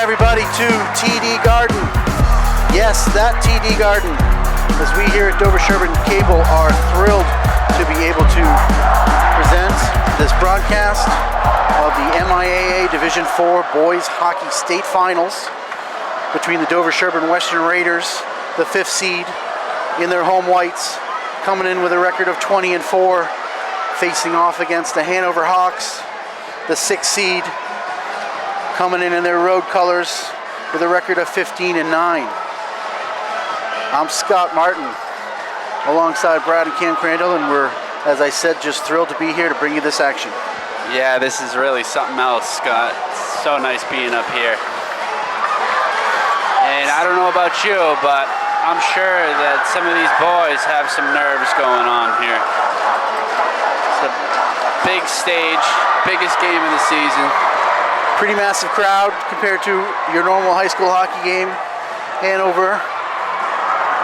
everybody to TD Garden. Yes, that TD Garden. As we here at Dover Sherburne Cable are thrilled to be able to present this broadcast of the MIAA Division IV Boys Hockey State Finals between the Dover Sherburne Western Raiders, the 5th seed in their home whites, coming in with a record of 20-4, facing off against the Hanover Hawks, the 6th seed, coming in their road colors with a record of 15-9. I'm Scott Martin, alongside Brad and Cam Crandall, and we're, as I said, just thrilled to be here to bring you this action. Yeah, this is really something else, Scott. It's so nice being up here. And I don't know about you, but I'm sure that some of these boys have some nerves going on here. It's a big stage, biggest game of the season. Pretty massive crowd compared to your normal high school hockey game. Hanover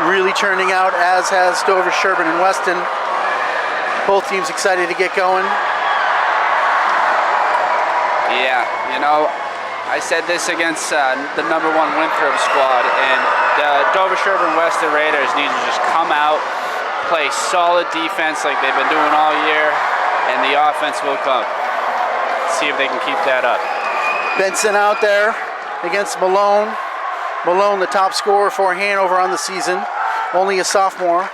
really turning out, as has Dover Sherburne and Weston. Both teams excited to get going. Yeah, you know, I said this against the #1 Winthrop squad, and the Dover Sherburne Weston Raiders need to just come out, play solid defense like they've been doing all year, and the offense will come. See if they can keep that up. Benson out there against Malone. Malone, the top scorer for Hanover on the season, only a sophomore.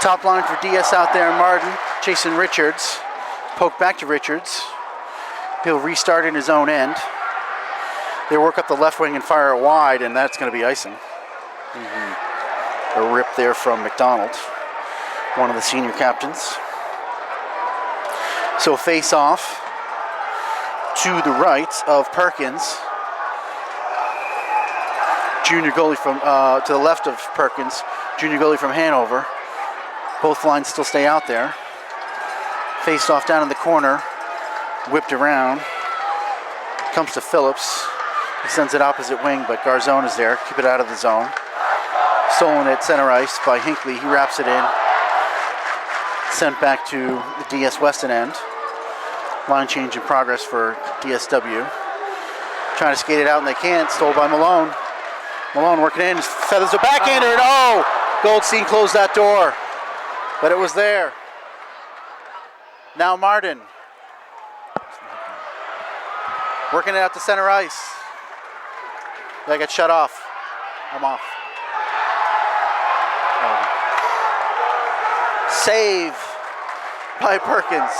Top line for DS out there, Martin, chasing Richards. Poke back to Richards. He'll restart in his own end. They work up the left wing and fire it wide, and that's going to be icing. A rip there from McDonald, one of the senior captains. So face off to the right of Perkins. Junior goalie from, to the left of Perkins, junior goalie from Hanover. Both lines still stay out there. Faced off down in the corner, whipped around. Comes to Phillips. He sends it opposite wing, but Garzone is there. Keep it out of the zone. Stolen at center ice by Hinckley. He wraps it in. Sent back to the DS Weston end. Line change in progress for DSW. Trying to skate it out and they can't. Stole by Malone. Malone working in. Feathers a backhander. And oh! Goldstein closed that door. But it was there. Now Martin. Working it out to center ice. I got shut off. I'm off. Save by Perkins.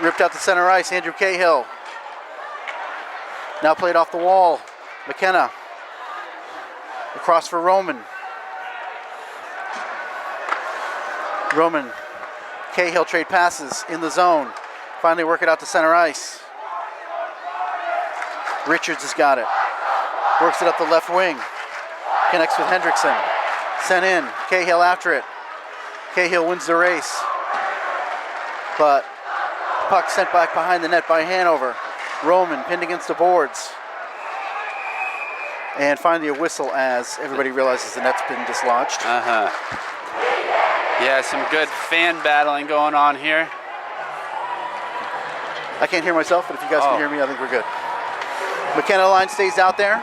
Ripped out to center ice, Andrew Cahill. Now played off the wall. McKenna. Across for Roman. Roman. Cahill trade passes in the zone. Finally work it out to center ice. Richards has got it. Works it up the left wing. Connects with Hendrickson. Sent in. Cahill after it. Cahill wins the race. But puck sent back behind the net by Hanover. Roman pinned against the boards. And finally a whistle as everybody realizes the net's been dislodged. Yeah, some good fan battling going on here. I can't hear myself, but if you guys can hear me, I think we're good. McKenna line stays out there.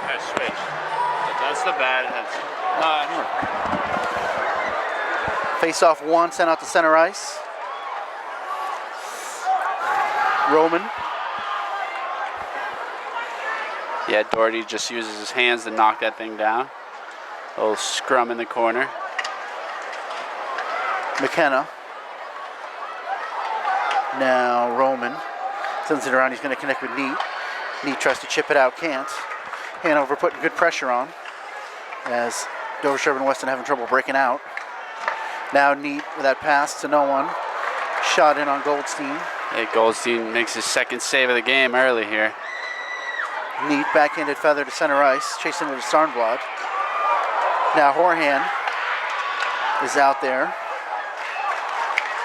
I switch. That's the bad. Face off one, sent out to center ice. Roman. Yeah, Doherty just uses his hands to knock that thing down. A little scrum in the corner. McKenna. Now Roman sends it around. He's going to connect with Neat. Neat tries to chip it out, can't. Hanover putting good pressure on as Dover Sherburne and Weston having trouble breaking out. Now Neat with that pass to no one. Shot in on Goldstein. Hey, Goldstein makes his second save of the game early here. Neat backhanded feather to center ice, chasing it to Sarnblad. Now Horhan is out there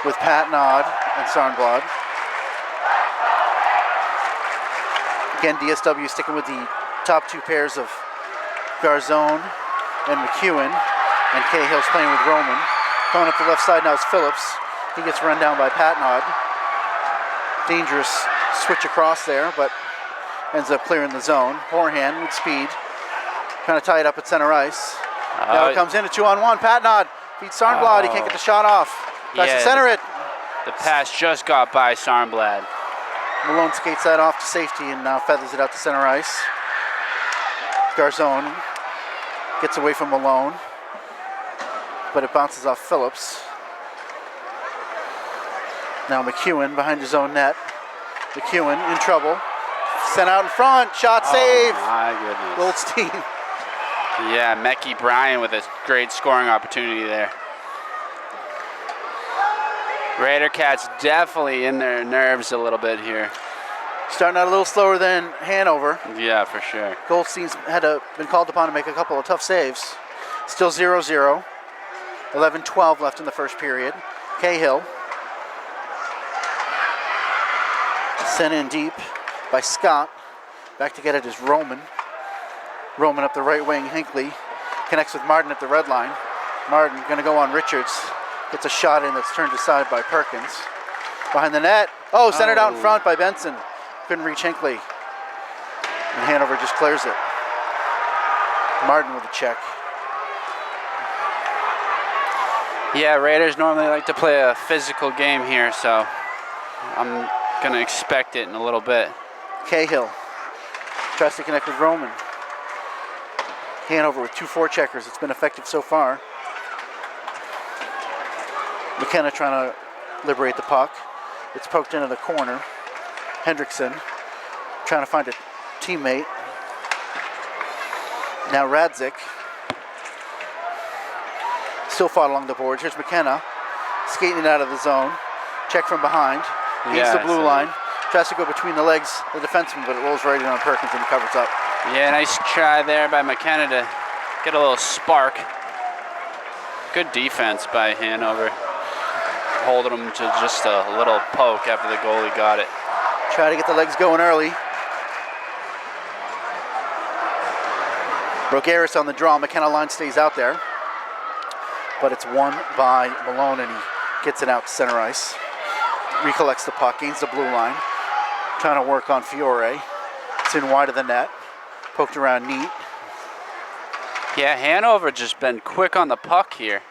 with Pat Nod and Sarnblad. Again, DSW sticking with the top two pairs of Garzone and McEwen, and Cahill's playing with Roman. Coming up the left side now is Phillips. He gets run down by Patnod. Dangerous switch across there, but ends up clearing the zone. Horhan with speed. Trying to tie it up at center ice. Now it comes in a 2-on-1. Patnod beats Sarnblad. He can't get the shot off. Tries to center it. The pass just got by Sarnblad. Malone skates that off to safety and now feathers it out to center ice. Garzone gets away from Malone, but it bounces off Phillips. Now McEwen behind his own net. McEwen in trouble. Sent out in front. Shot save. My goodness. Goldstein. Yeah, Mecky Bryan with a great scoring opportunity there. Raider Cats definitely in their nerves a little bit here. Starting out a little slower than Hanover. Yeah, for sure. Goldstein's been called upon to make a couple of tough saves. Still 0-0. 11-12 left in the first period. Cahill. Sent in deep by Scott. Back to get it is Roman. Roman up the right wing. Hinckley connects with Martin at the red line. Martin going to go on Richards. Gets a shot in that's turned aside by Perkins. Behind the net. Oh, centered out in front by Benson. Couldn't reach Hinckley. And Hanover just clears it. Martin with a check. Yeah, Raiders normally like to play a physical game here, so I'm going to expect it in a little bit. Cahill tries to connect with Roman. Hanover with 2 forecheckers. It's been effective so far. McKenna trying to liberate the puck. It's poked into the corner. Hendrickson trying to find a teammate. Now Radzik. Still fought along the boards. Here's McKenna skating out of the zone. Check from behind. Gains the blue line. Tries to go between the legs of the defenseman, but it rolls right in on Perkins and he covers up. Yeah, nice try there by McKenna to get a little spark. Good defense by Hanover. Holding them to just a little poke after the goalie got it. Try to get the legs going early. Rogaris on the draw. McKenna line stays out there. But it's won by Malone and he gets it out to center ice. Recollects the puck, gains the blue line. Trying to work on Fiore. It's in wide of the net. Poked around neat. Yeah, Hanover just been quick on the puck here.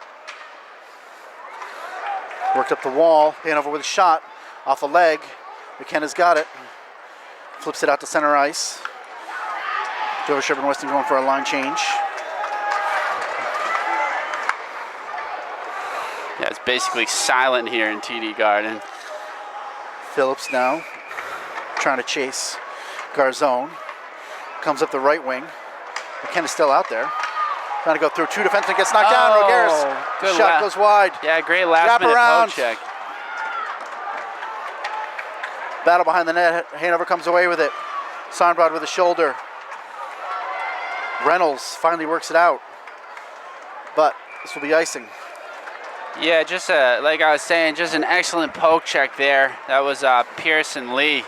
Worked up the wall. Hanover with a shot off a leg. McKenna's got it. Flips it out to center ice. Dover Sherburne Weston going for a line change. Yeah, it's basically silent here in TD Garden. Phillips now trying to chase Garzone. Comes up the right wing. McKenna's still out there. Trying to go through 2 defensemen, gets knocked down. Rogaris. Shot goes wide. Yeah, great last minute poke check. Battle behind the net. Hanover comes away with it. Sarnblad with a shoulder. Reynolds finally works it out. But this will be icing. Yeah, just like I was saying, just an excellent poke check there. That was Pearson Lee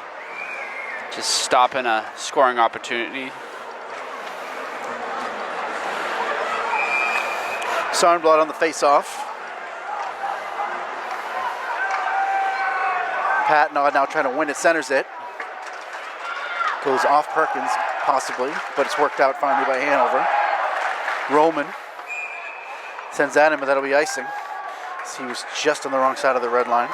just stopping a scoring opportunity. Sarnblad on the face-off. Patnod now trying to win it, centers it. Goes off Perkins, possibly, but it's worked out finally by Hanover. Roman sends that in, but that'll be icing. So he was just on the wrong side of the red line.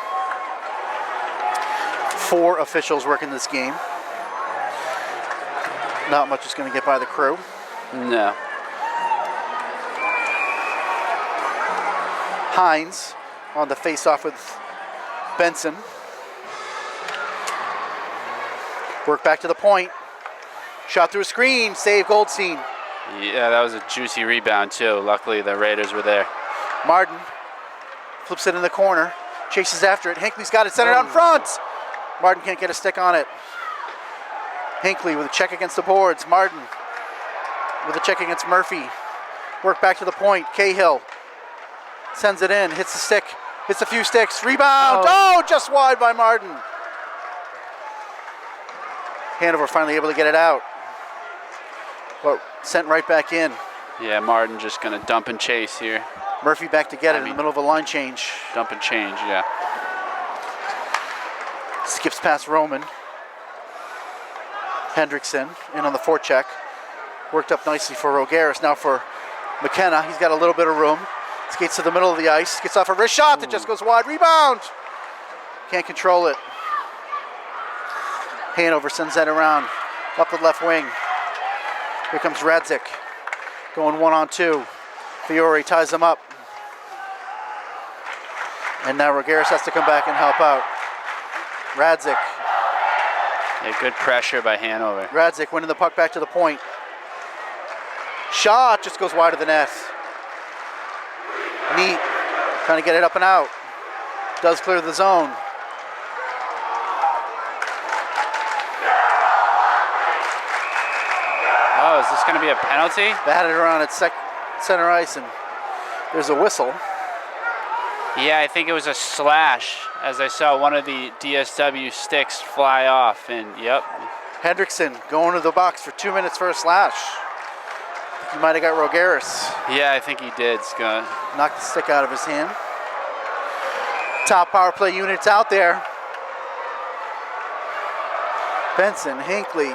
4 officials working this game. Not much is going to get by the crew. No. Hines on the face-off with Benson. Work back to the point. Shot through a screen. Save Goldstein. Yeah, that was a juicy rebound too. Luckily the Raiders were there. Martin flips it in the corner. Chases after it. Hinckley's got it centered out in front. Martin can't get a stick on it. Hinckley with a check against the boards. Martin with a check against Murphy. Work back to the point. Cahill sends it in. Hits the stick. Hits a few sticks. Rebound. Oh, just wide by Martin. Hanover finally able to get it out. But sent right back in. Yeah, Martin just going to dump and chase here. Murphy back to get it in the middle of a line change. Dump and change, yeah. Skips past Roman. Hendrickson in on the forecheck. Worked up nicely for Rogaris. Now for McKenna. He's got a little bit of room. Skates to the middle of the ice. Gets off a wrist shot that just goes wide. Rebound. Can't control it. Hanover sends that around. Up the left wing. Here comes Radzik. Going 1-on-2. Fiore ties him up. And now Rogaris has to come back and help out. Radzik. Yeah, good pressure by Hanover. Radzik winning the puck back to the point. Shot just goes wide of the net. Neat. Trying to get it up and out. Does clear the zone. Oh, is this going to be a penalty? Batted around at center ice, and there's a whistle. Yeah, I think it was a slash, as I saw one of the DSW sticks fly off, and yep. Hendrickson going to the box for 2 minutes for a slash. He might have got Rogaris. Yeah, I think he did, Scott. Knocked the stick out of his hand. Top power play units out there. Benson, Hinckley,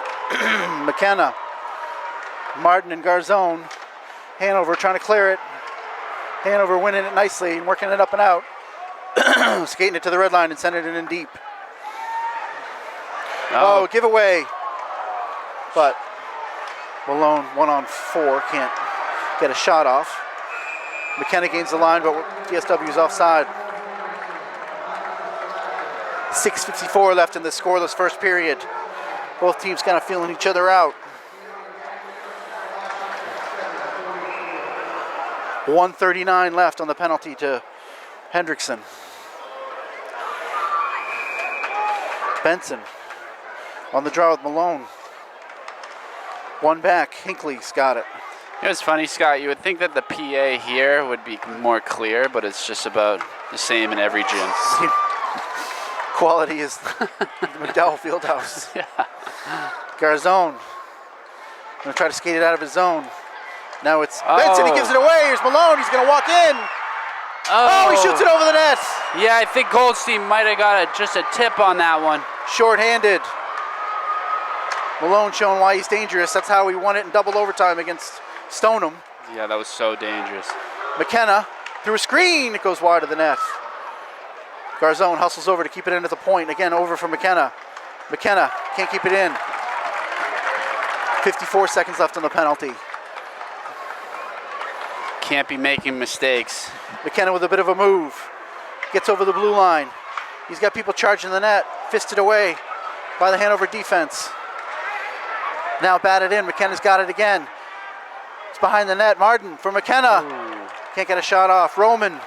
McKenna, Martin, and Garzone. Hanover trying to clear it. Hanover winning it nicely and working it up and out. Skating it to the red line and sending it in deep. Oh, giveaway. But Malone 1-on-4 can't get a shot off. McKenna gains the line, but DSW's offside. 6:54 left in the scoreless first period. Both teams kind of feeling each other out. 1:39 left on the penalty to Hendrickson. Benson on the draw with Malone. One back, Hinckley's got it. It was funny, Scott. You would think that the PA here would be more clear, but it's just about the same in every gym. Quality is the McDowell Fieldhouse. Yeah. Garzone. Gonna try to skate it out of his zone. Now it's Benson, he gives it away. Here's Malone, he's gonna walk in. Oh, he shoots it over the net. Yeah, I think Goldstein might have got just a tip on that one. Short-handed. Malone showing why he's dangerous. That's how he won it in double overtime against Stoneham. Yeah, that was so dangerous. McKenna through a screen. It goes wide of the net. Garzone hustles over to keep it in at the point. Again, over for McKenna. McKenna can't keep it in. 54 seconds left on the penalty. Can't be making mistakes. McKenna with a bit of a move. Gets over the blue line. He's got people charging the net. Fisted away by the Hanover defense. Now batted in. McKenna's got it again. It's behind the net. Martin for McKenna. Ooh. Can't get a shot off. Roman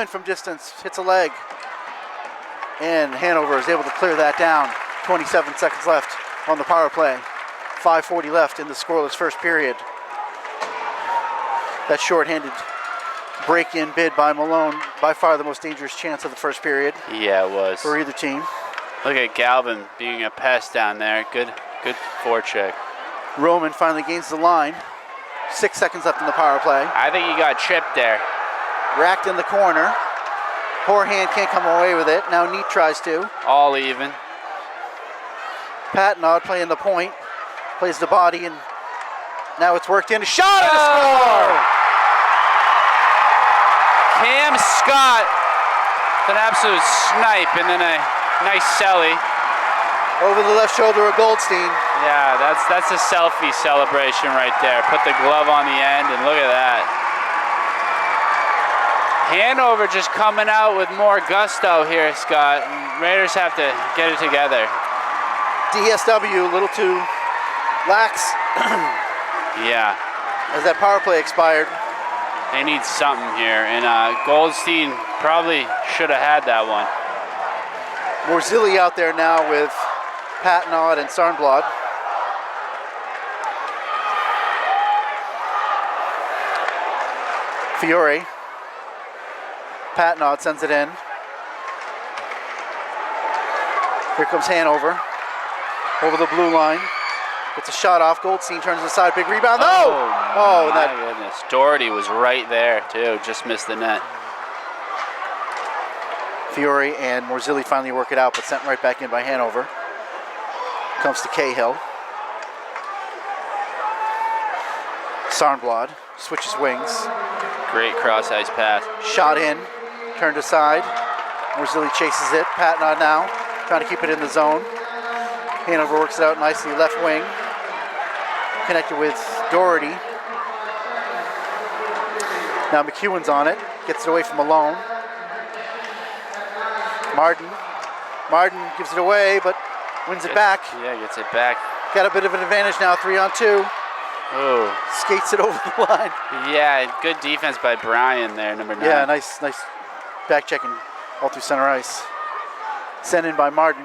from distance hits a leg. And Hanover is able to clear that down. 27 seconds left on the power play. 5:40 left in the scoreless first period. That shorthanded break-in bid by Malone, by far the most dangerous chance of the first period. Yeah, it was. For either team. Look at Galvin being a pest down there. Good forecheck. Roman finally gains the line. 6 seconds left in the power play. I think he got chipped there. Racked in the corner. Poor hand can't come away with it. Now Neat tries to. All even. Patnod playing the point. Plays the body, and now it's worked in. A shot and a score! Cam Scott with an absolute snipe, and then a nice celly. Over the left shoulder of Goldstein. Yeah, that's a selfie celebration right there. Put the glove on the end, and look at that. Hanover just coming out with more gusto here, Scott. Raiders have to get it together. DSW a little too lax. Yeah. As that power play expired. They need something here, and Goldstein probably should have had that one. Morzilli out there now with Patnod and Sarnblad. Fiore. Patnod sends it in. Here comes Hanover. Over the blue line. Gets a shot off. Goldstein turns aside. Big rebound. Oh, my goodness. Doherty was right there, too. Just missed the net. Fiore and Morzilli finally work it out, but sent right back in by Hanover. Comes to Cahill. Sarnblad switches wings. Great cross ice pass. Shot in, turned aside. Morzilli chases it. Patnod now, trying to keep it in the zone. Hanover works it out nicely, left wing. Connected with Doherty. Now McEwen's on it, gets it away from Malone. Martin gives it away, but wins it back. Yeah, gets it back. Got a bit of an advantage now, 3-on-2. Oh. Skates it over the line. Yeah, good defense by Brian there, number 9. Yeah, nice back checking all through center ice. Sent in by Martin.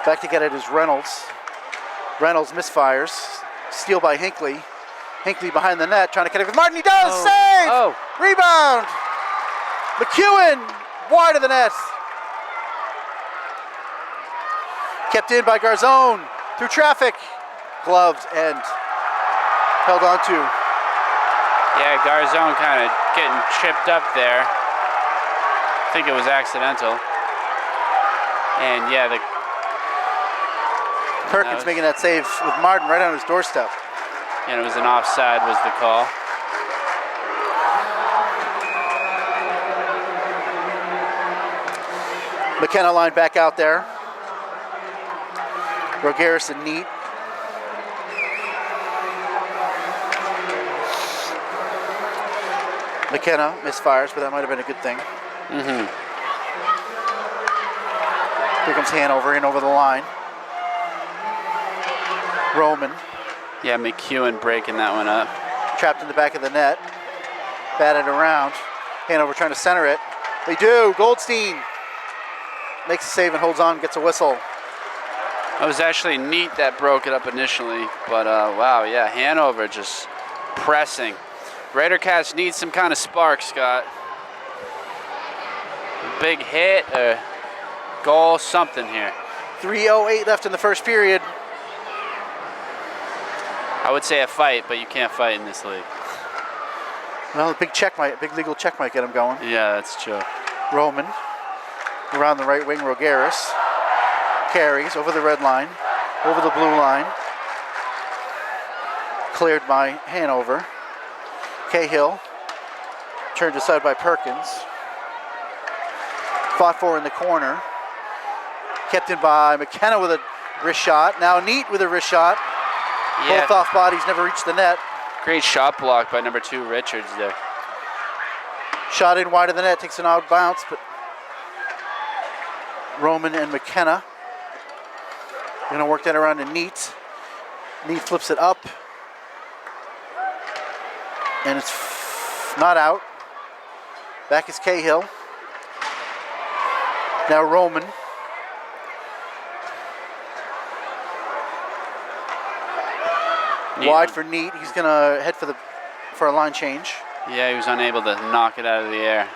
Back to get it is Reynolds. Reynolds misfires. Steal by Hinckley. Hinckley behind the net, trying to connect with Martin. He does! Save! Oh. Rebound! McEwen, wide of the net. Kept in by Garzone. Through traffic. Gloved and held on to. Yeah, Garzone kind of getting tripped up there. I think it was accidental. And yeah, Perkins making that save with Martin right on his doorstep. And it was an offside was the call. McKenna line back out there. Rogeris and Neat. McKenna misfires, but that might have been a good thing. Here comes Hanover in over the line. Roman. Yeah, McEwen breaking that one up. Trapped in the back of the net. Batted around. Hanover trying to center it. They do. Goldstein makes a save and holds on, gets a whistle. It was actually Neat that broke it up initially, but wow, yeah, Hanover just pressing. Raider Cats need some kind of spark, Scott. A big hit, a goal, something here. 3:08 left in the first period. I would say a fight, but you can't fight in this league. Well, a big legal check might get him going. Yeah, that's true. Roman around the right wing. Rogeris carries over the red line, over the blue line. Cleared by Hanover. Cahill turned aside by Perkins. Fought for in the corner. Kept in by McKenna with a wrist shot. Now Neat with a wrist shot. Yeah. Both off bodies, never reached the net. Great shot block by number 2 Richards there. Shot in wide of the net, takes an out bounce, but Roman and McKenna gonna work that around to Neat. Neat flips it up. And it's not out. Back is Cahill. Now Roman. Wide for Neat. He's gonna head for a line change. Yeah, he was unable to knock it out of the air.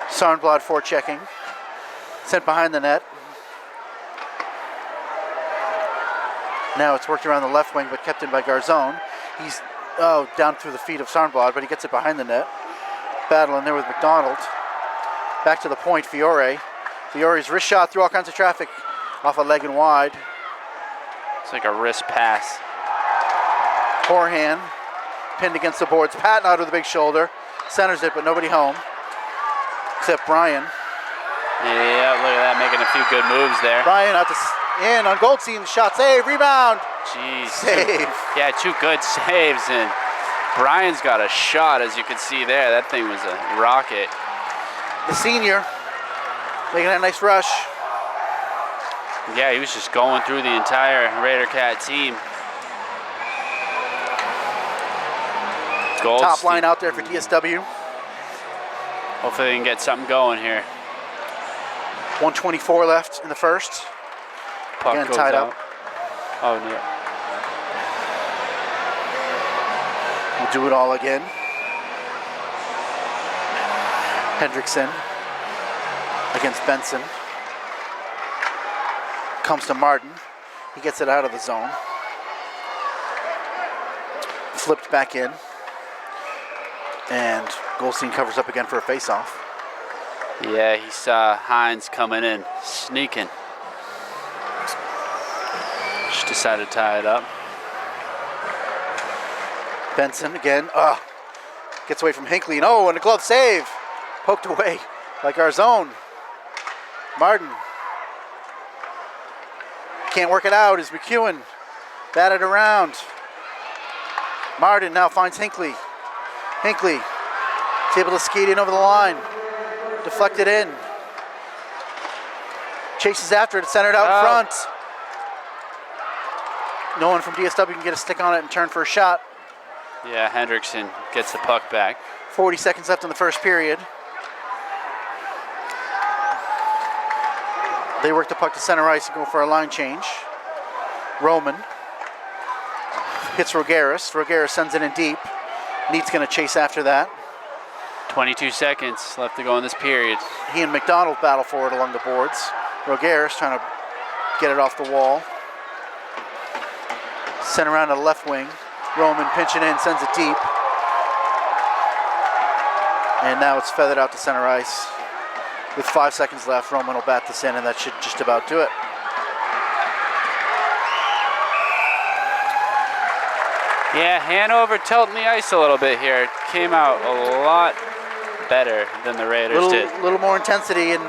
Sarnblad forechecking. Sent behind the net. Now it's worked around the left wing, but kept in by Garzone. He's down through the feet of Sarnblad, but he gets it behind the net. Battle in there with McDonald. Back to the point, Fiore. Fiore's wrist shot through all kinds of traffic. Off a leg and wide. It's like a wrist pass. Forehand. Pinned against the boards. Patnod with a big shoulder. Centers it, but nobody home. Except Brian. Yeah, look at that, making a few good moves there. Brian out to in on Goldstein. Shot save. Rebound. Jeez. Save. Yeah, 2 good saves, and Brian's got a shot, as you can see there. That thing was a rocket. The senior making a nice rush. Yeah, he was just going through the entire Raider Cat team. Goldstein. Top line out there for DSW. Hopefully they can get something going here. 1:24 left in the first. Puck Again, goes tied out. up. Oh, no. We'll do it all again. Hendrickson against Benson. Comes to Martin. He gets it out of the zone. Flipped back in. And Goldstein covers up again for a face-off. Yeah, he saw Hines coming in, sneaking. Just decided to tie it up. Benson again. Gets away from Hinckley. And a glove save. Poked away by Garzone. Martin. Can't work it out as McEwen batted around. Martin now finds Hinckley. Hinckley is able to skate in over the line. Deflected in. Chases after it, centered out in front. No one from DSW can get a stick on it and turn for a shot. Yeah, Hendrickson gets the puck back. 40 seconds left in the first period. They work the puck to center ice and go for a line change. Roman hits Rogaris. Rogaris sends it in deep. Neat's going to chase after that. 22 seconds left to go in this period. He and McDonald battle for it along the boards. Rogaris trying to get it off the wall. Sent around to the left wing. Roman pinching in, sends it deep. And now it's feathered out to center ice. With 5 seconds left, Roman will bat this in, and that should just about do it. Yeah, Hanover tilting the ice a little bit here. Came out a lot better than the Raiders did. A little more intensity, and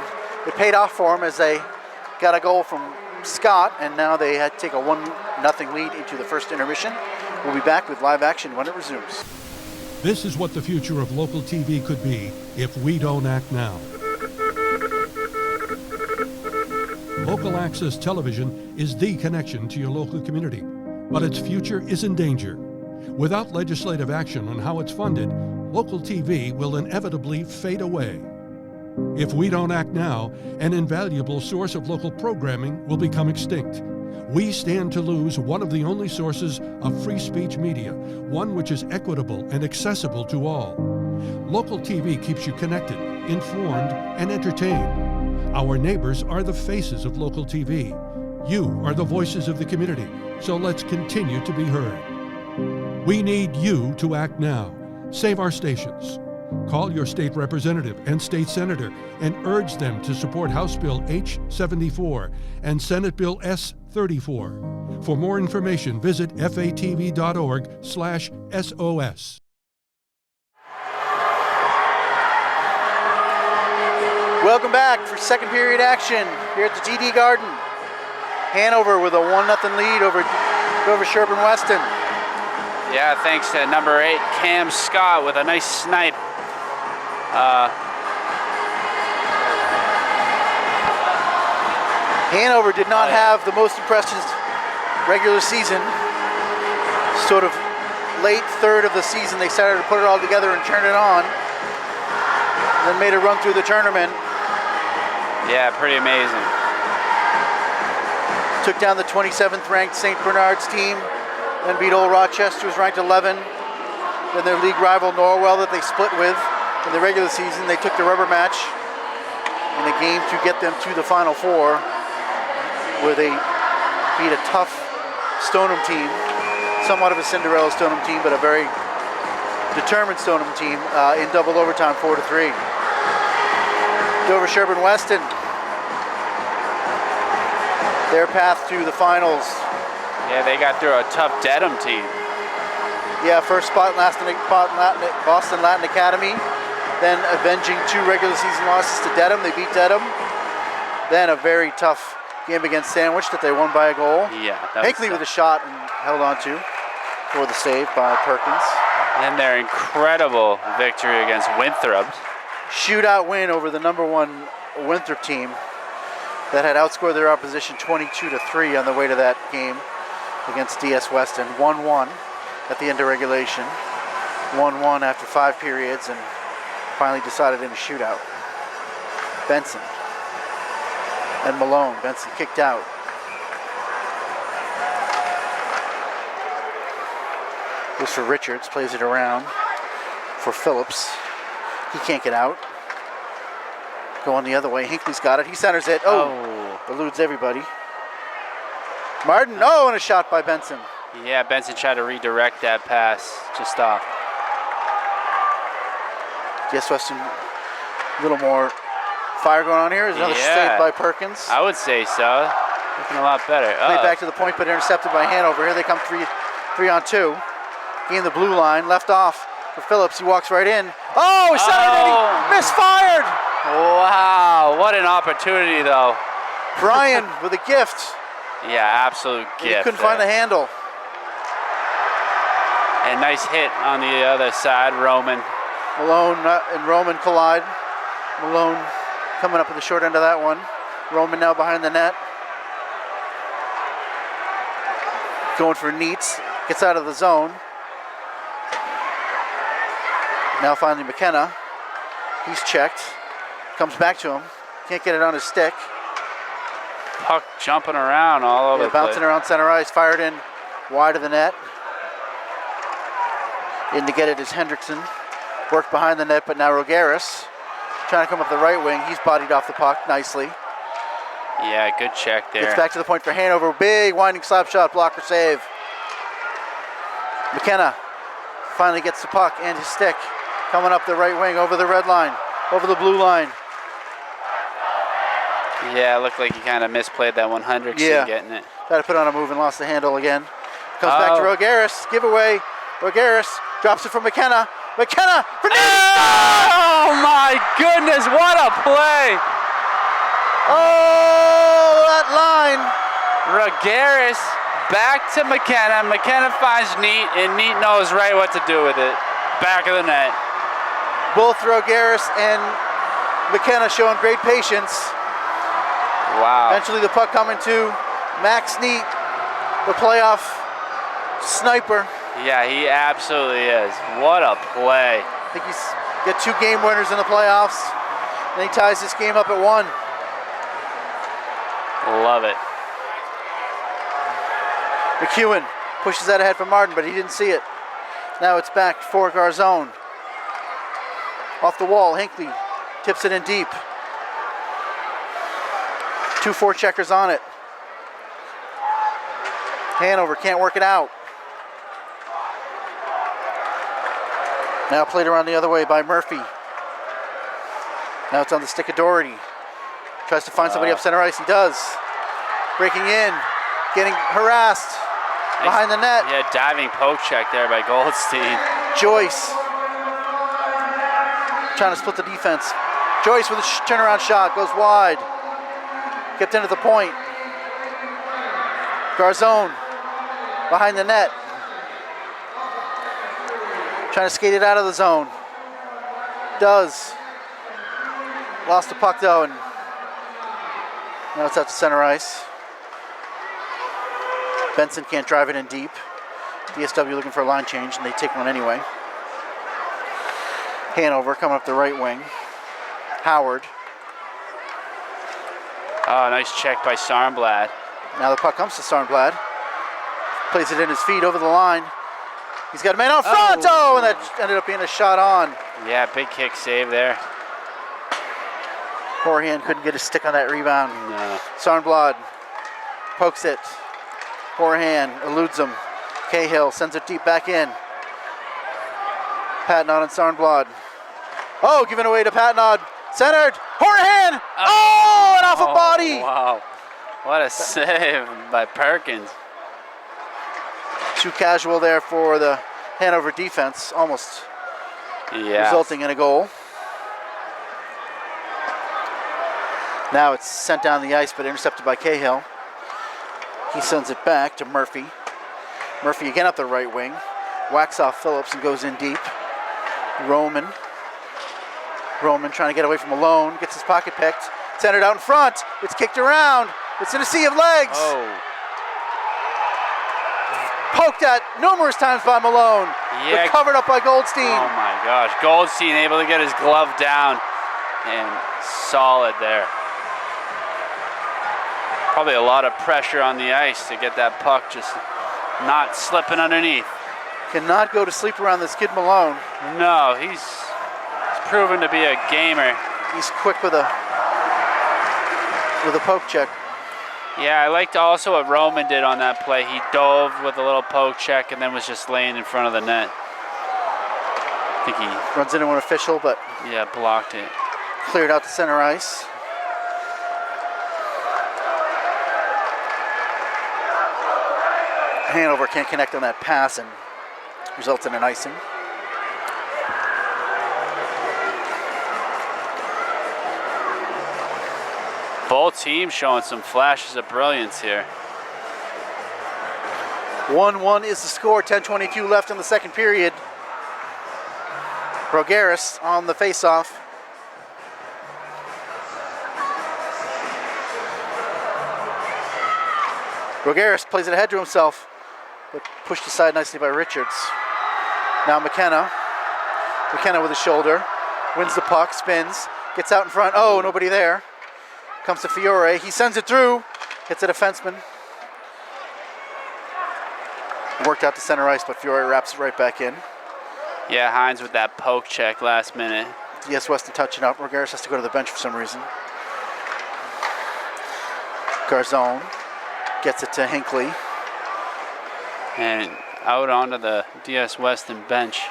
it paid off for them as they got a goal from Scott, and now they had to take a 1-0 lead into the first intermission. We'll be back with live action when it resumes. This is what the future of local TV could be if we don't act now. Local access television is the connection to your local community, but its future is in danger. Without legislative action on how it's funded, local TV will inevitably fade away. If we don't act now, an invaluable source of local programming will become extinct. We stand to lose one of the only sources of free speech media, one which is equitable and accessible to all. Local TV keeps you connected, informed, and entertained. Our neighbors are the faces of local TV. You are the voices of the community, so let's continue to be heard. We need you to act now. Save our stations. Call your state representative and state senator and urge them to support House Bill H-74 and Senate Bill S-34. For more information, visit fatv.org/SOS. Welcome back for second period action here at the TD Garden. Hanover with a 1-0 lead over Sherburne Weston. Yeah, thanks to number 8, Cam Scott with a nice snipe. Hanover did not have the most impressive regular season. Sort of late third of the season, they started to put it all together and turn it on. Then made a run through the tournament. Yeah, pretty amazing. Took down the 27th ranked St. Bernard's team. Then beat Old Rochester, who's ranked 11. Then their league rival Norwell that they split with in the regular season. They took the rubber match in a game to get them to the Final Four, where they beat a tough Stoneham team, somewhat of a Cinderella Stoneham team, but a very determined Stoneham team in double overtime, 4-3. Dover Sherburne Weston, their path to the finals. Yeah, they got through a tough Dedham team. Yeah, first spot in Boston Latin Academy, then avenging 2 regular season losses to Dedham. They beat Dedham. Then a very tough game against Sandwich that they won by a goal. Yeah, Hinckley with a shot and held on to for the save by Perkins. And their incredible victory against Winthrop. Shootout win over the number 1 Winthrop team that had outscored their opposition 22-3 on the way to that game against DS Weston. 1-1 at the end of regulation. 1-1 after 5 periods and finally decided in a shootout. Benson and Malone. Benson kicked out. Goes for Richards, plays it around for Phillips. He can't get out. Going the other way. Hinckley's got it. He centers it. Eludes everybody. Martin, and a shot by Benson. Yeah, Benson tried to redirect that pass just off. Yes, Weston, a little more fire going on here. There's another save by Perkins. I would say so. Looking a lot better. Played back to the point, but intercepted by Hanover. Here they come three on two. Gain the blue line, left off for Phillips. He walks right in. Oh, centered and he misfired. Wow, what an opportunity though. Brian with a gift. Yeah, absolute gift. He couldn't find the handle. And nice hit on the other side, Roman. Malone and Roman collide. Malone coming up with the short end of that one. Roman now behind the net. Going for Neats. Gets out of the zone. Now finally McKenna. He's checked. Comes back to him. Can't get it on his stick. Puck jumping around all over the place. Bouncing around center ice. Fired in wide of the net. In to get it is Hendrickson. Worked behind the net, but now Rogaris trying to come up the right wing. He's bodied off the puck nicely. Yeah, good check there. Gets back to the point for Hanover. Big winding slap shot, blocker save. McKenna finally gets the puck and his stick. Coming up the right wing, over the red line, over the blue line. Yeah, it looked like he kind of misplayed that 100. Yeah. Getting it. Tried to put on a move and lost the handle again. Comes back to Rogaris. Giveaway. Rogaris drops it from McKenna. McKenna for Oh my goodness, what a play! Oh, that line. Rogaris back to McKenna. McKenna finds Neat, and Neat knows right what to do with it. Back of the net. Both Rogaris and McKenna showing great patience. Wow. Eventually the puck coming to Max Neat, the playoff sniper. Yeah, he absolutely is. What a play. I think he's got 2 game winners in the playoffs, and he ties this game up at 1. Love it. McEwen pushes that ahead from Martin, but he didn't see it. Now it's back for Garzone. Off the wall, Hinckley tips it in deep. 2 forecheckers on it. Hanover can't work it out. Now played around the other way by Murphy. Now it's on the stick of Doherty. Tries to find somebody up center ice. He does. Breaking in. Getting harassed. Behind the net. Yeah, diving poke check there by Goldstein. Joyce. Trying to split the defense. Joyce with a turnaround shot. Goes wide. Kept in at the point. Garzone. Behind the net. Trying to skate it out of the zone. Does. Lost the puck though, and now it's out to center ice. Benson can't drive it in deep. DSW looking for a line change, and they take one anyway. Hanover coming up the right wing. Howard. Oh, nice check by Sarnblad. Now the puck comes to Sarnblad. Plays it in his feet over the line. He's got a man out front. Oh, and that ended up being a shot on. Yeah, big kick save there. Horahan couldn't get his stick on that rebound. No. Sarnblad pokes it. Horahan eludes him. Cahill sends it deep back in. Patnod and Sarnblad. Oh, given away to Patnod. Centered. Horahan. Oh, and off a body. Wow. What a save by Perkins. Too casual there for the Hanover defense, almost resulting in a goal. Now it's sent down the ice, but intercepted by Cahill. He sends it back to Murphy. Murphy again up the right wing. Whacks off Phillips and goes in deep. Roman trying to get away from Malone. Gets his pocket picked. Centered out in front. It's kicked around. It's in a sea of legs. Oh. Poked at numerous times by Malone. Yeah. But covered up by Goldstein. Oh my gosh. Goldstein able to get his glove down. And solid there. Probably a lot of pressure on the ice to get that puck just not slipping underneath. Cannot go to sleep around this kid Malone. No, he's proven to be a gamer. He's quick with a poke check. Yeah, I liked also what Roman did on that play. He dove with a little poke check and then was just laying in front of the net. I think he, Runs into an official, but yeah, blocked it. cleared out to center ice. Hanover can't connect on that pass and results in an icing. Both teams showing some flashes of brilliance here. 1-1 is the score, 10:22 left in the second period. Rogaris on the faceoff. Rogaris plays it ahead to himself, but pushed aside nicely by Richards. Now McKenna. McKenna with a shoulder. Wins the puck, spins, gets out in front. Oh, nobody there. Comes to Fiore. He sends it through. Hits a defenseman. Worked out to center ice, but Fiore wraps it right back in. Yeah, Hines with that poke check last minute. Yes, Weston touching up. Rogaris has to go to the bench for some reason. Garzone gets it to Hinckley. And out onto the DS Weston bench.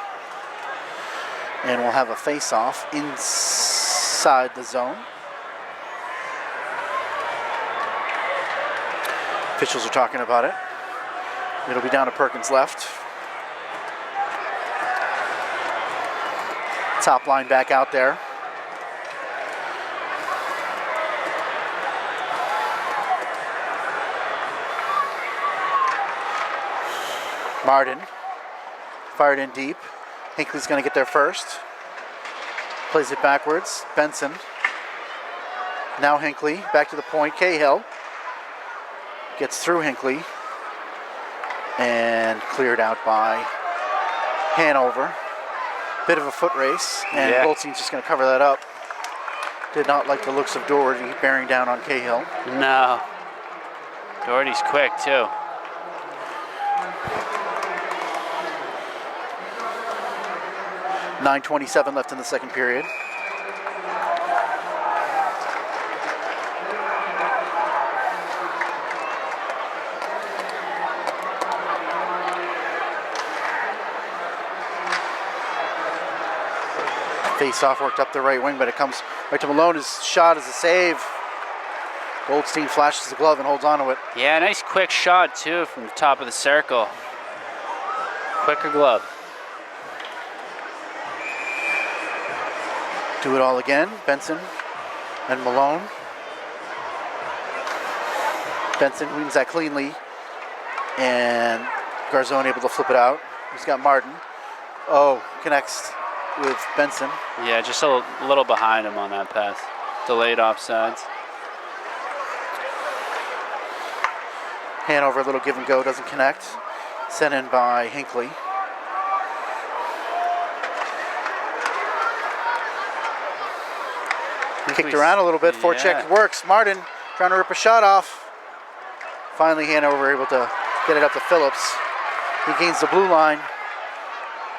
And we'll have a face-off inside the zone. Officials are talking about it. It'll be down to Perkins left. Top line back out there. Martin fired in deep. Hinckley's going to get there first. Plays it backwards. Benson. Now Hinckley back to the point. Cahill gets through Hinckley and cleared out by Hanover. Bit of a foot race, and Goldstein's just going to cover that up. Did not like the looks of Doherty bearing down on Cahill. No. Doherty's quick, too. .9:27 left in the second period. Face-off worked up the right wing, but it comes right to Malone. His shot is a save. Goldstein flashes the glove and holds on to it. Yeah, nice quick shot, too, from the top of the circle. Quicker glove. Do it all again. Benson and Malone. Benson wins that cleanly. And Garzone able to flip it out. He's got Martin. Oh, connects with Benson. Yeah, just a little behind him on that pass. Delayed offsides. Hanover, a little give and go, doesn't connect. Sent in by Hinckley. Kicked around a little bit. Forecheck works. Martin trying to rip a shot off. Finally, Hanover able to get it up to Phillips. He gains the blue line.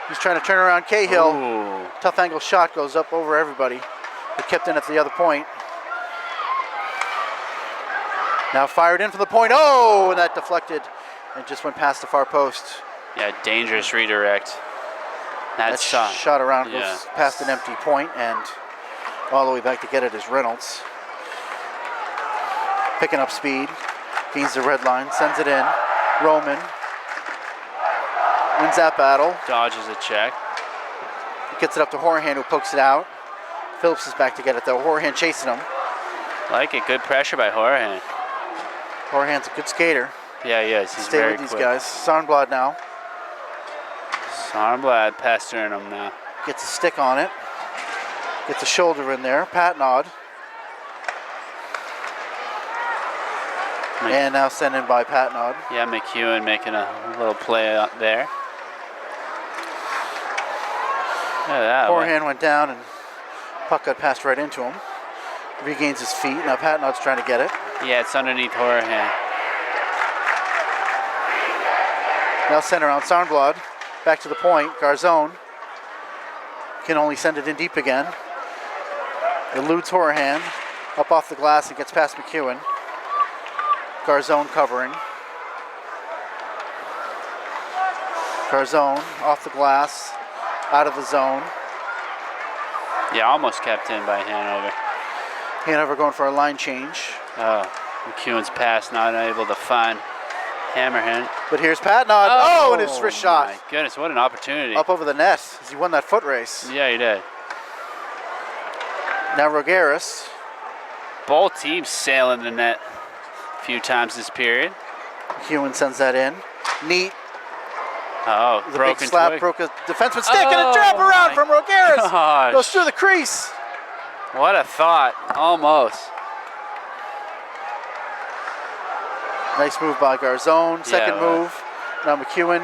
He's trying to turn around Cahill. Ooh. Tough angle shot goes up over everybody, but kept in at the other point. Now fired in from the point. Oh, and that deflected and just went past the far post. Yeah, dangerous redirect. That shot around goes past an empty point and all the way back to get it is Reynolds. Picking up speed. Gains the red line. Sends it in. Roman wins that battle. Dodges a check. Gets it up to Horahan, who pokes it out. Phillips is back to get it though. Horahan chasing him. Like it. Good pressure by Horahan. Horahan's a good skater. Yeah, he is. He's Stay very with these quick. guys. Sarnblad now. Sarnblad pestering him now. Gets a stick on it. Gets a shoulder in there. Patnod. And now sent in by Patnod. Yeah, McEwen making a little play out there. Horahan went down and puck got passed right into him. Regains his feet. Now Patnod's trying to get it. Yeah, it's underneath Horahan. Now sent around Sarnblad. Back to the point. Garzone can only send it in deep again. Eludes Horahan. Up off the glass and gets past McEwen. Garzone covering. Garzone off the glass. out of the zone. Yeah, almost kept in by Hanover. Hanover going for a line change. Oh, McEwen's pass not able to find Hammerhand. But here's Patnod. Oh, and his wrist shot. My goodness, what an opportunity. Up over the net as he won that foot race. Yeah, he did. Now Rogaris. Both teams sailing the net a few times this period. McEwen sends that in. Neat. Oh, The broken big slap twig. broke a defenseman's stick and a trap around from Rogaris. Gosh. Goes through the crease. What a thought. Almost. Nice move by Garzone. Second Yeah, move. Now McEwen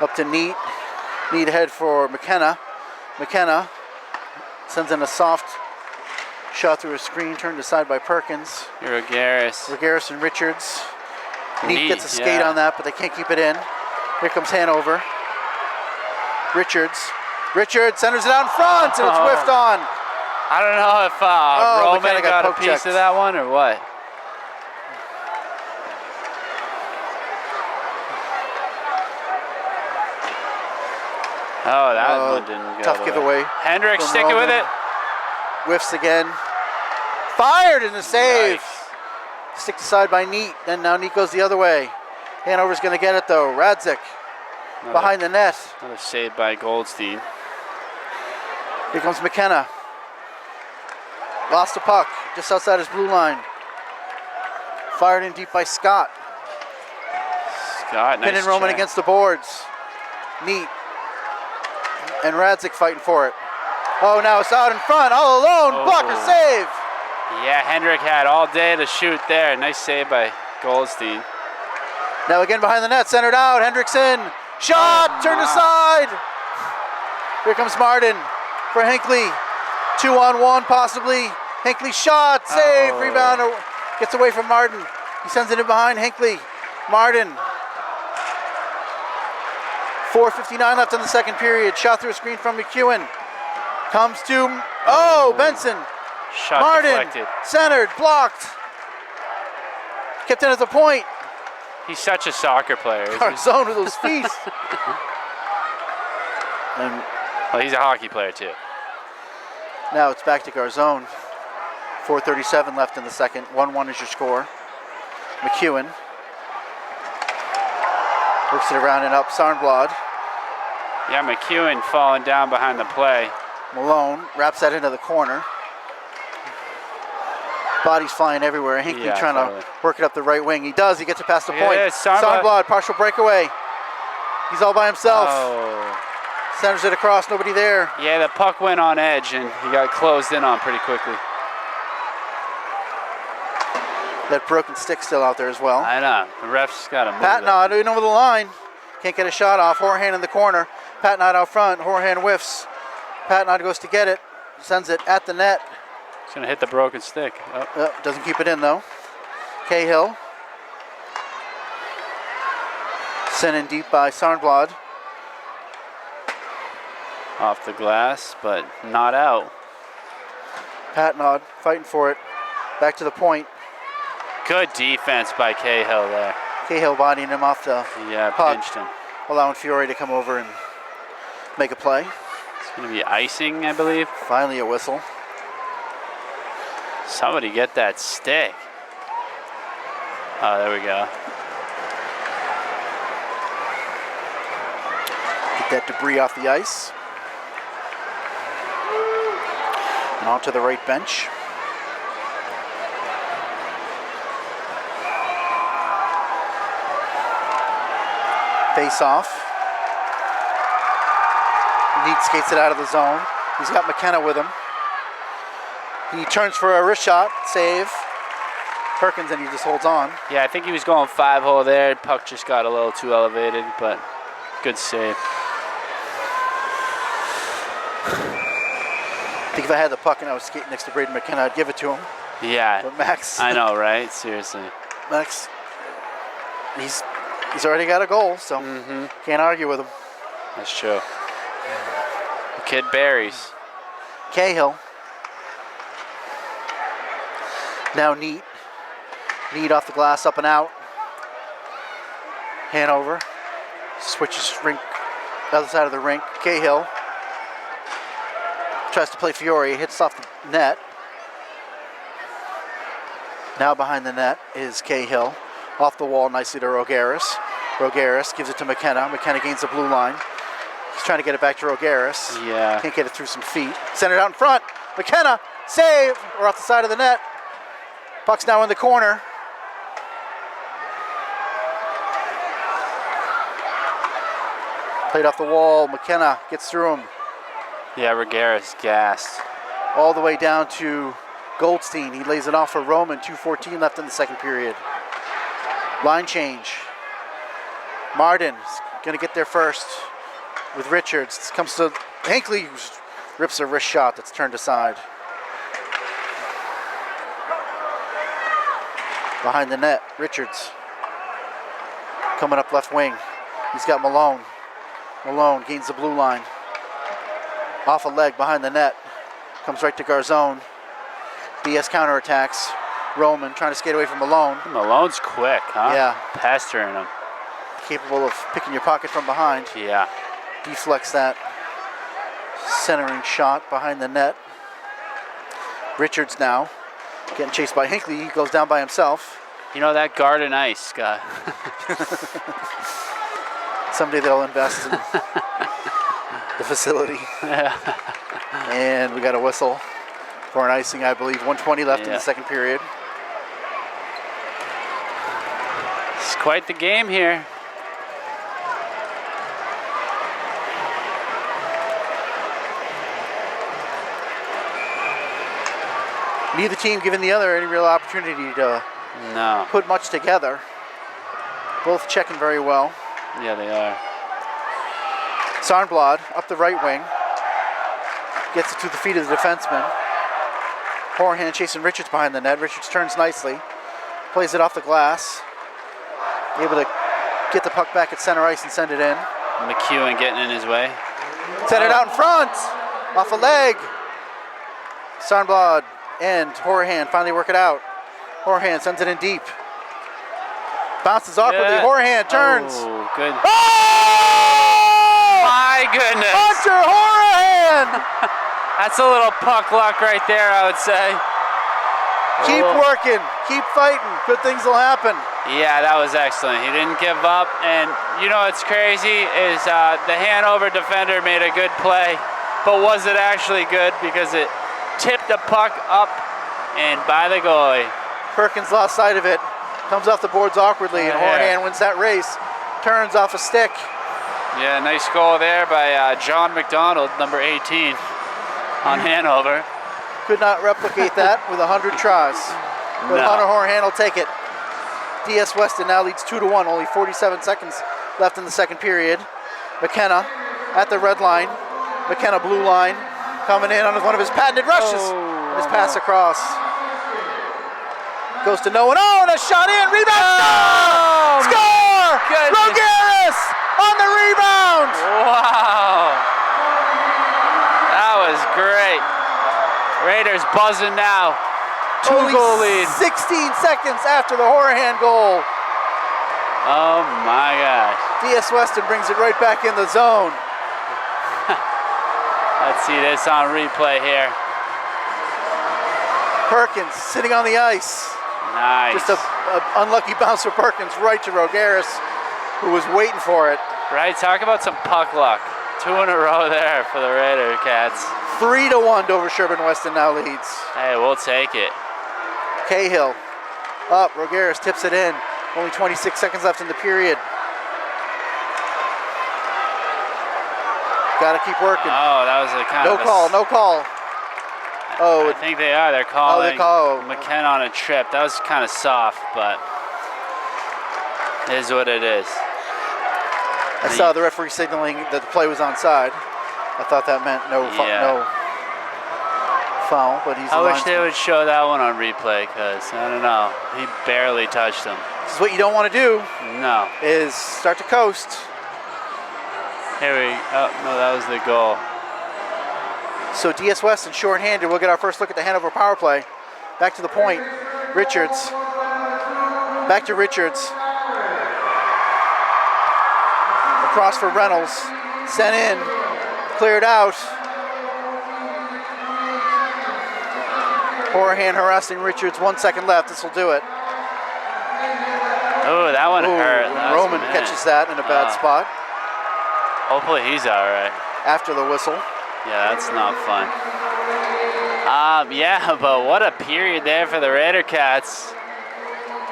up to Neat. Neat ahead for McKenna. McKenna sends in a soft shot through a screen, turned aside by Perkins. Rogaris. Rogaris and Richards. Neat Neat, gets a skate yeah. on that, but they can't keep it in. Here comes Hanover. Richards centers it out in front, and it's whiffed on. I don't know if McKenna Roman got got a poke piece checked. of that one or what. Oh, that one didn't go tough the way. giveaway Hendrick from sticking with Roman. it. Whiffs again. Fired in the save. Nice. Sticked aside by Neat. Then now Neat goes the other way. Hanover's going to get it though. Radzik behind the net. Another save by Goldstein. Here comes McKenna. Lost the puck just outside his blue line. Fired in deep by Scott. Scott, nice Pinning Roman check. against the boards. Neat. And Radzik fighting for it. Oh, now it's out in front, all alone. Blocker save. Yeah, Hendrick had all day to shoot there. Nice save by Goldstein. Now again behind the net, centered out. Hendricks in. Shot, turned aside. Here comes Martin for Hinckley. 2-on-1 possibly. Hinckley shot, save, rebound, gets away from Martin. He sends it in behind Hinckley. Martin. 4:59 left in the second period. Shot through a screen from McEwen. Comes to, Benson. Shot Martin, deflected. centered, blocked. Kept in at the point. He's such a soccer player. Isn't he? Garzone with those feet. And Well, he's a hockey player too. now it's back to Garzone. 4:37 left in the second. 1-1 is your score. McEwen works it around and up. Sarnblad. Yeah, McEwen falling down behind the play. Malone wraps that into the corner. Bodies flying everywhere. Hinckley Yeah, trying totally. to work it up the right wing. He does. He gets it past the Look at point. this, Sarnblad. Sarnblad, partial breakaway. He's all by himself. Oh. Centers it across. Nobody there. Yeah, the puck went on edge and he got closed in on pretty quickly. That broken stick still out there as well. I know. The ref's got to move Patnod in over the line. Can't get a shot off. Horahan in the corner. Patnod out front. Horahan whiffs. Patnod goes to get it. Sends it at the net. He's going to hit the broken stick. Oh. Doesn't keep it in though. Cahill. Sent in deep by Sarnblad. Off the glass, but not out. Patnod fighting for it. Back to the point. Good defense by Cahill there. Cahill bodying him off the Yeah, puck, pinched him. allowing Fiore to come over and make a play. It's going to be icing, I believe. Finally a whistle. Somebody get that stick. Oh, there we go. Get that debris off the ice. And onto the right bench. Face off. Neat skates it out of the zone. He's got McKenna with him. He turns for a wrist shot, save. Perkins, and he just holds on. Yeah, I think he was going 5-hole there. Puck just got a little too elevated, but good save. I think if I had the puck and I was skating next to Braden McKenna, I'd give it to him. Yeah, But Max, I know, right? Seriously. Max, he's already got a goal, so can't argue with him. That's true. The kid berries. Cahill. Now Neat. Neat off the glass, up and out. Hanover switches rink Other side of the rink, Cahill tries to play Fiore, hits off the net. Now behind the net is Cahill. Off the wall nicely to Rogaris. Rogaris gives it to McKenna. McKenna gains the blue line. He's trying to get it back to Rogaris. Yeah. Can't get it through some feet. Send it out in front. McKenna, save! Or off the side of the net. Puck's now in the corner. Played off the wall. McKenna gets through him. Yeah, Rogaris gassed. All the way down to Goldstein. He lays it off for Roman. 2:14 left in the second period. Line change. Martin's going to get there first with Richards. This comes to Hinckley, rips a wrist shot that's turned aside. Behind the net, Richards. Coming up left wing. He's got Malone. Malone gains the blue line. Off a leg behind the net. Comes right to Garzone. BS counterattacks. Roman trying to skate away from Malone. Malone's quick, huh? Yeah. Pestering him. Capable of picking your pocket from behind. Yeah. Deflects that centering shot behind the net. Richards now getting chased by Hinckley. He goes down by himself. You know that Garden Ice, Scott. Someday they'll invest in the facility. And we got a whistle for an icing, I believe. 1:20 left in the second period. It's quite the game here. Neither team giving the other any real opportunity to put much together. Both checking very well. Yeah, they are. Sarnblad up the right wing. Gets it to the feet of the defenseman. Horahan chasing Richards behind the net. Richards turns nicely. Plays it off the glass. Able to get the puck back at center ice and send it in. McEwen getting in his way. Send it out in front. Off a leg. Sarnblad and Horahan finally work it out. Horahan sends it in deep. Bounces awkwardly. Yeah. Horahan turns. Oh, good. Oh! My goodness. Hunter Horahan! That's a little puck luck right there, I would say. Keep working. Keep fighting. Good things will happen. Yeah, that was excellent. He didn't give up. And you know what's crazy is the Hanover defender made a good play. But was it actually good? Because it tipped the puck up and by the goalie. Perkins lost sight of it. Comes off the boards awkwardly, and Horahan wins that race. Turns off a stick. Yeah, nice goal there by John McDonald, number 18, on Hanover. Could not replicate that with 100 tries. But Hunter Horahan will take it. DS Weston now leads 2-1. Only 47 seconds left in the second period. McKenna at the red line. McKenna blue line. Coming in on one of his patented rushes. And his pass across. Goes to no one. Oh, and a shot in. Rebound. Score! Rogaris on the rebound. Wow. That was great. Raiders buzzing now. Two-goal lead. 16 seconds after the Horahan goal. Oh, my gosh. DS Weston brings it right back in the zone. Let's see this on replay here. Perkins sitting on the ice. Nice. Just a unlucky bounce for Perkins right to Rogaris, who was waiting for it. Right, talk about some puck luck. 2 in a row there for the Raider Cats. 3-1 Dover Sherburne Weston now leads. Hey, we'll take it. Cahill up, Rogaris tips it in. Only 26 seconds left in the period. Gotta keep working. Oh, that was a kind of no call. Oh, I think they are. They're calling they call. McKenna on a trip. That was kind of soft, but it is what it is. I saw the referee signaling that the play was onside. I thought that meant no foul, but he's. I wish they would show that one on replay because I don't know. He barely touched him. This is what you don't want to do. No. Is start to coast. Here we. Oh no, that was the goal. So DS Weston shorthanded. We'll get our first look at the Hanover power play. Back to the point. Richards. Back to Richards. Across for Reynolds. Sent in. Cleared out. Horahan harassing Richards. 1 second left. This will do it. Oh, that one hurt. Roman catches that in a bad spot. Hopefully he's all right. After the whistle. Yeah, that's not fun. Yeah, but what a period there for the Raider Cats.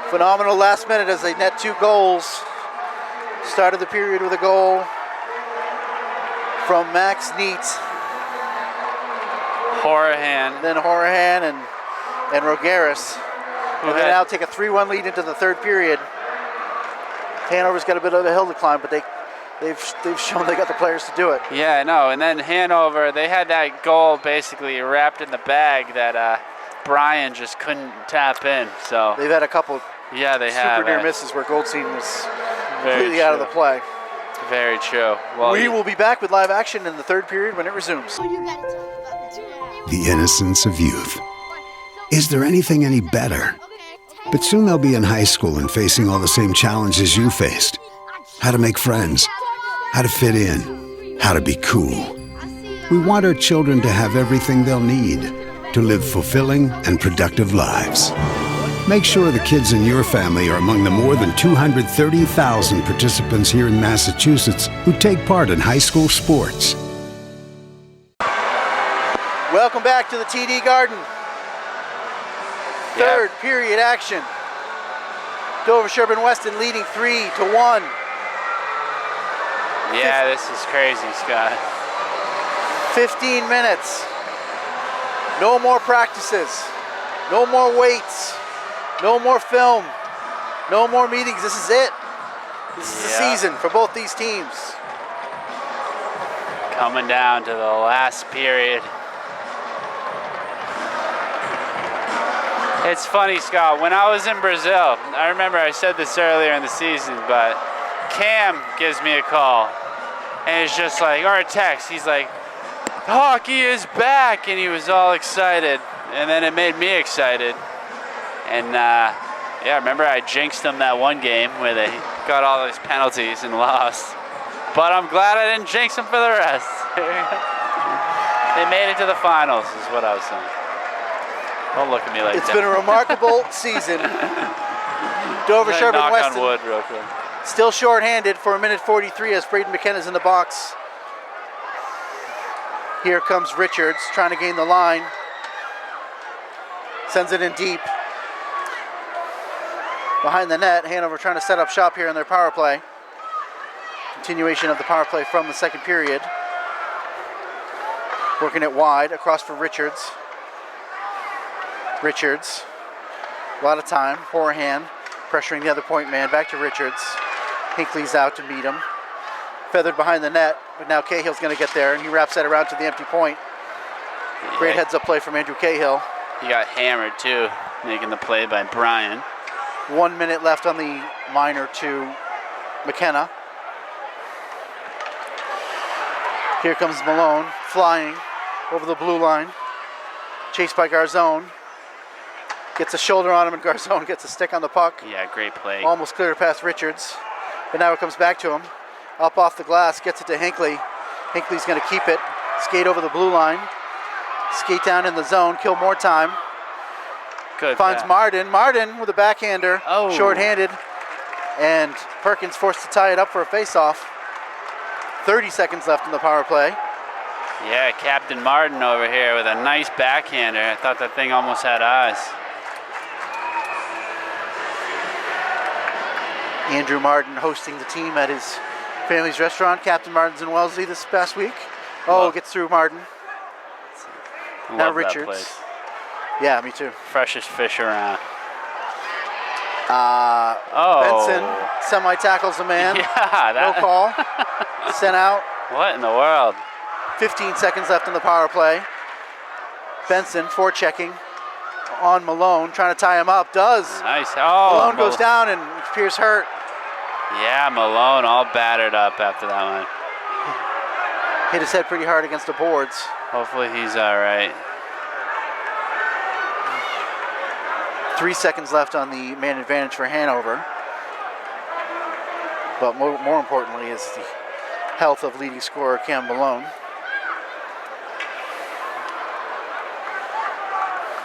Phenomenal last minute as they net 2 goals. Started the period with a goal from Max Neat. Horahan. Then Horahan and Rogaris. And they now take a 3-1 lead into the third period. Hanover's got a bit of a hill to climb, but they've shown they got the players to do it. Yeah, I know. And then Hanover, they had that goal basically wrapped in the bag that Brian just couldn't tap in. So they've had a couple super near misses where Goldstein was completely out of the play. Very true. Well, we will be back with live action in the third period when it resumes. The innocence of youth. Is there anything any better? But soon they'll be in high school and facing all the same challenges you faced. How to make friends, how to fit in, how to be cool. We want our children to have everything they'll need to live fulfilling and productive lives. Make sure the kids in your family are among the more than 230,000 participants here in Massachusetts who take part in high school sports. Welcome back to the TD Garden. Third period action. Dover Sherburne Weston leading 3-1. Yeah, this is crazy, Scott. 15 minutes. No more practices. No more weights. No more film. No more meetings. This is it. This is the season for both these teams. Coming down to the last period. It's funny, Scott, when I was in Brazil, I remember I said this earlier in the season, but Cam gives me a call, and it's just like, or a text, he's like, hockey is back, and he was all excited, and then it made me excited. And yeah, remember I jinxed them that one game where they got all those penalties and lost. But I'm glad I didn't jinx them for the rest. They made it to the finals, is what I was saying. Don't look at me like that. It's been a remarkable season. Dover Sherburne knock Weston on wood real quick. still short-handed for 1:43 as Braden McKenna's in the box. Here comes Richards trying to gain the line. Sends it in deep. Behind the net, Hanover trying to set up shop here in their power play. Continuation of the power play from the second period. Working it wide, across for Richards. Richards, a lot of time. Forehand, pressuring the other point man. Back to Richards. Hinckley's out to meet him. Feathered behind the net, but now Cahill's going to get there, and he wraps that around to the empty point. Great heads-up play from Andrew Cahill. He got hammered, too, making the play by Brian. 1 minute left on the minor to McKenna. Here comes Malone, flying over the blue line. Chased by Garzone. Gets a shoulder on him, and Garzone gets a stick on the puck. Yeah, great play. Almost cleared past Richards. But now it comes back to him. Up off the glass, gets it to Hinckley. Hinckley's going to keep it. Skate over the blue line. Skate down in the zone, kill more time. Good Finds pass. Martin. Martin with a backhander. Oh. Short-handed. And Perkins forced to tie it up for a face-off. 30 seconds left in the power play. Yeah, Captain Martin over here with a nice backhander. I thought that thing almost had eyes. Andrew Martin hosting the team at his family's restaurant. Captain Martin's in Wellesley this past week. Oh, gets through Martin. Now Love Richards. that place. Yeah, me too. Freshest fish around. Benson semi-tackles a man. Yeah, No call. Sent out. What in the world? 15 seconds left in the power play. Benson forechecking on Malone, trying to tie him up. Does. Nice. Oh, Malone goes down and appears hurt. Yeah, Malone all battered up after that one. Hit his head pretty hard against the boards. Hopefully he's all right. 3 seconds left on the man advantage for Hanover. But more importantly is the health of leading scorer Cam Malone.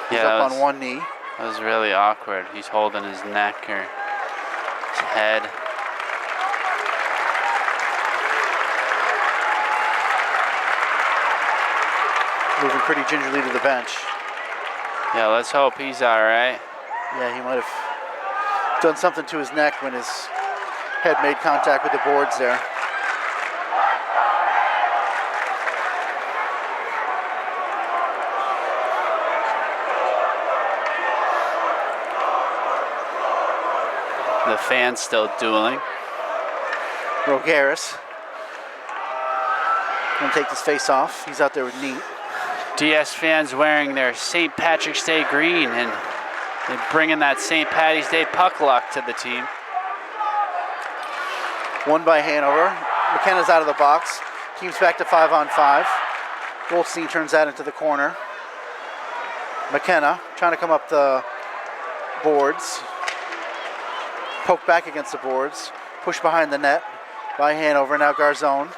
He's up on one knee. That was really awkward. He's holding his neck or his head. Moving pretty gingerly to the bench. Yeah, let's hope he's all right. Yeah, he might have done something to his neck when his head made contact with the boards there. The fans still dueling. Rogaris gonna take this face off. He's out there with Neat. DS fans wearing their St. Patrick's Day green, and they're bringing that St. Patty's Day puck luck to the team. One by Hanover. McKenna's out of the box. Team's back to 5-on-5. Goldstein turns that into the corner. McKenna trying to come up the boards. Poke back against the boards. Push behind the net by Hanover. Now Garzone.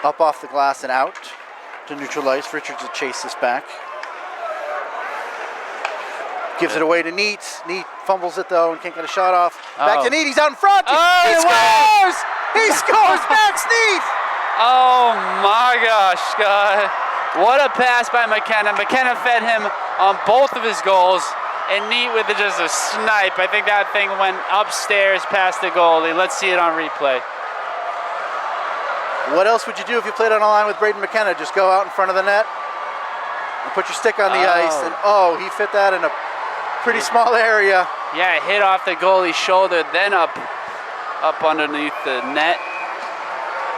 Up off the glass and out to neutral ice. Richards will chase this back. Gives it away to Neat. Neat fumbles it though and can't get a shot off. Back to Neat. He's out in front. He scores! He scores! Max Neat! Oh my gosh, God. What a pass by McKenna. McKenna fed him on both of his goals. And Neat with just a snipe. I think that thing went upstairs past the goalie. Let's see it on replay. What else would you do if you played on a line with Braden McKenna? Just go out in front of the net and put your stick on the ice. And he fit that in a pretty small area. Yeah, it hit off the goalie's shoulder, then up underneath the net.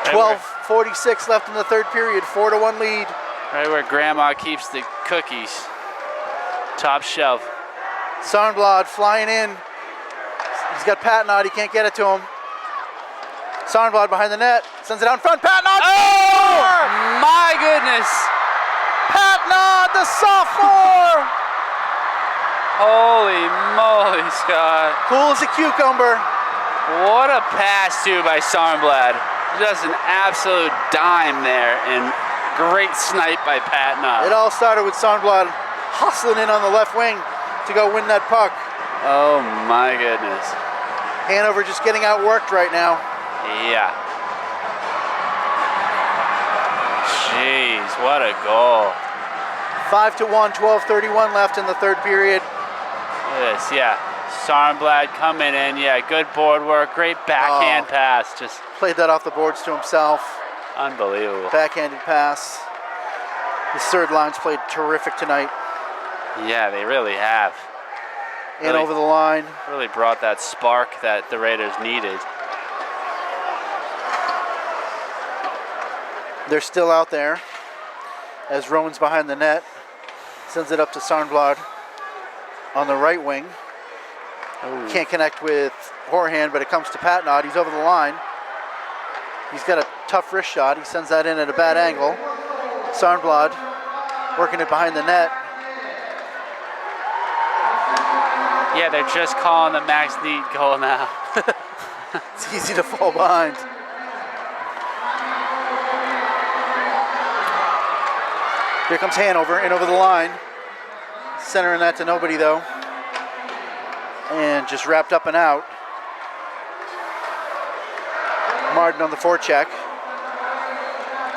12:46 left in the third period. 4-1 lead. Right where Grandma keeps the cookies. Top shelf. Sarnblad flying in. He's got Patnod. He can't get it to him. Sarnblad behind the net. Sends it out in front. Patnod! Oh! My goodness! Patnod, the sophomore! Holy moly, Scott. Cool as a cucumber. What a pass, too, by Sarnblad. Just an absolute dime there, and great snipe by Patnod. It all started with Sarnblad hustling in on the left wing to go win that puck. Oh my goodness. Hanover just getting outworked right now. Yeah. Jeez, what a goal. 5-1, 12:31 left in the third period. Look at this, yeah. Sarnblad coming in, yeah, good board work, great backhand pass. Just played that off the boards to himself. Unbelievable. Backhanded pass. His third line's played terrific tonight. Yeah, they really have. And over the line. Really brought that spark that the Raiders needed. They're still out there as Rowan's behind the net. Sends it up to Sarnblad on the right wing. Ooh. Can't connect with Horahan, but it comes to Patnod. He's over the line. He's got a tough wrist shot. He sends that in at a bad angle. Sarnblad working it behind the net. Yeah, they're just calling the Max Neat goal now. It's easy to fall behind. Here comes Hanover in over the line. Centering that to nobody though. And just wrapped up and out. Martin on the forecheck.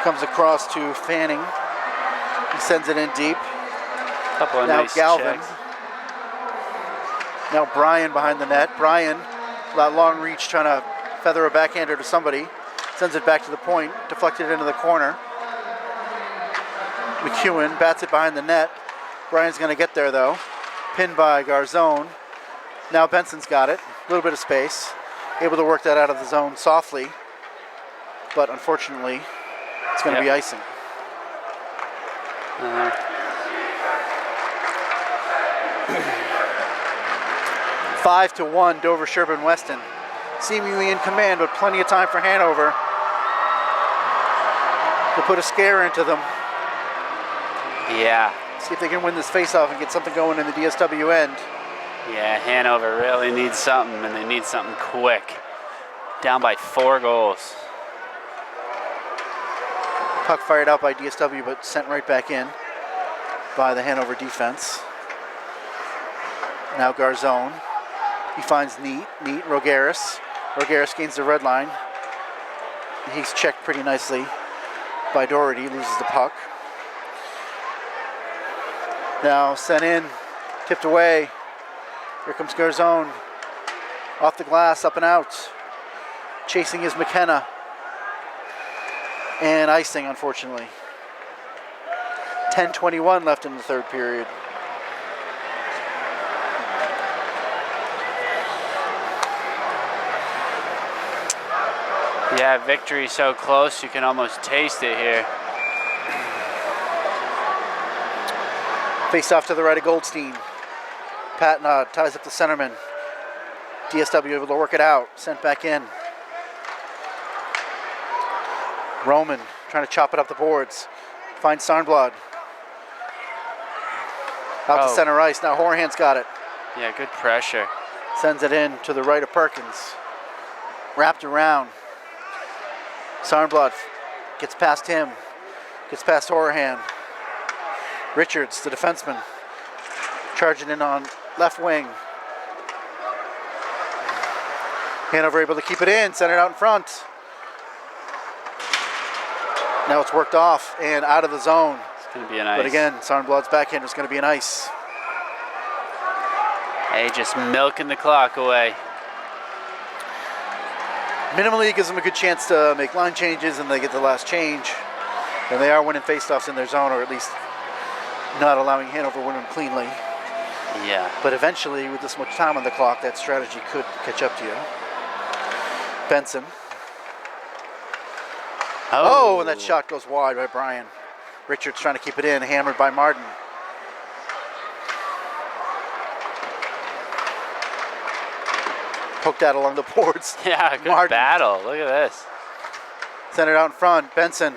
Comes across to Fanning. He sends it in deep. Couple of now nice Galvin. checks. Now Brian behind the net. Brian, that long reach trying to feather a backhander to somebody. Sends it back to the point. Deflected into the corner. McEwen bats it behind the net. Brian's going to get there though. Pinned by Garzone. Now Benson's got it. A little bit of space. Able to work that out of the zone softly. But unfortunately, it's going to be icing. 5-1, Dover, Sherburne, Weston. Seemingly in command, but plenty of time for Hanover to put a scare into them. Yeah. See if they can win this faceoff and get something going in the DSW end. Yeah, Hanover really needs something, and they need something quick. Down by 4 goals. Puck fired out by DSW, but sent right back in by the Hanover defense. Now Garzone. He finds Neat, Rogaris. Rogaris gains the red line. He's checked pretty nicely by Doherty, loses the puck. Now sent in, tipped away. Here comes Garzone. Off the glass, up and out. Chasing is McKenna. And icing, unfortunately. 10:21 left in the third period. Yeah, victory so close you can almost taste it here. Face off to the right of Goldstein. Patnod ties up the centerman. DSW able to work it out. Sent back in. Roman trying to chop it up the boards. Finds Sarnblad. Out to center ice. Now Horahan's got it. Yeah, good pressure. Sends it in to the right of Perkins. Wrapped around. Sarnblad gets past him. Gets past Horahan. Richards, the defenseman, charging in on left wing. Hanover able to keep it in, send it out in front. Now it's worked off and out of the zone. It's going to be an ice. But again, Sarnblad's backhand is going to be an ice. Hey, just milking the clock away. Minimally, it gives them a good chance to make line changes, and they get the last change. And they are winning faceoffs in their zone, or at least not allowing Hanover win them cleanly. Yeah. But eventually, with this much time on the clock, that strategy could catch up to you. Benson. Oh, and that shot goes wide by Brian. Richards trying to keep it in, hammered by Martin. Poked out along the boards. Yeah, good Martin. battle. Look at this. Sent it out in front. Benson.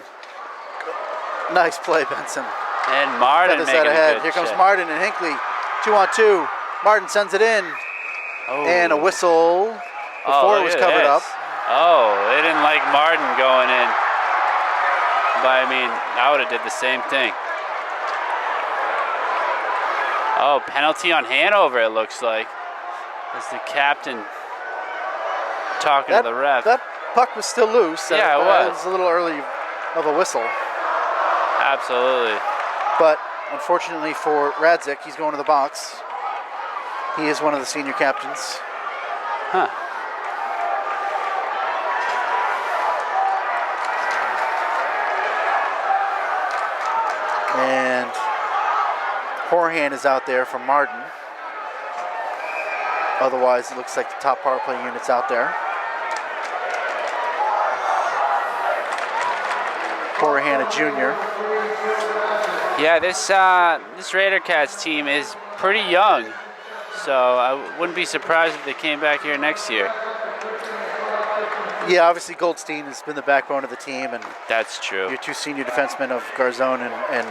Nice play, Benson. And Martin Got this making out a ahead. good Here comes check. Martin and Hinckley. 2-on-2. Martin sends it in. Oh. And a whistle before it was look at covered up. this. Oh, they didn't like Martin going in. But I mean, I would have did the same thing. Oh, penalty on Hanover, it looks like. As the captain talking to the ref. That puck was still loose. Yeah, it was. It was a little early of a whistle. Absolutely. But unfortunately for Radzik, he's going to the box. He is one of the senior captains. Huh. And Horahan is out there for Martin. Otherwise, it looks like the top power play unit's out there. Horahan, a junior. Yeah, this Raider Cats team is pretty young, so I wouldn't be surprised if they came back here next year. Yeah, obviously Goldstein has been the backbone of the team, and That's true. your two senior defensemen of Garzone and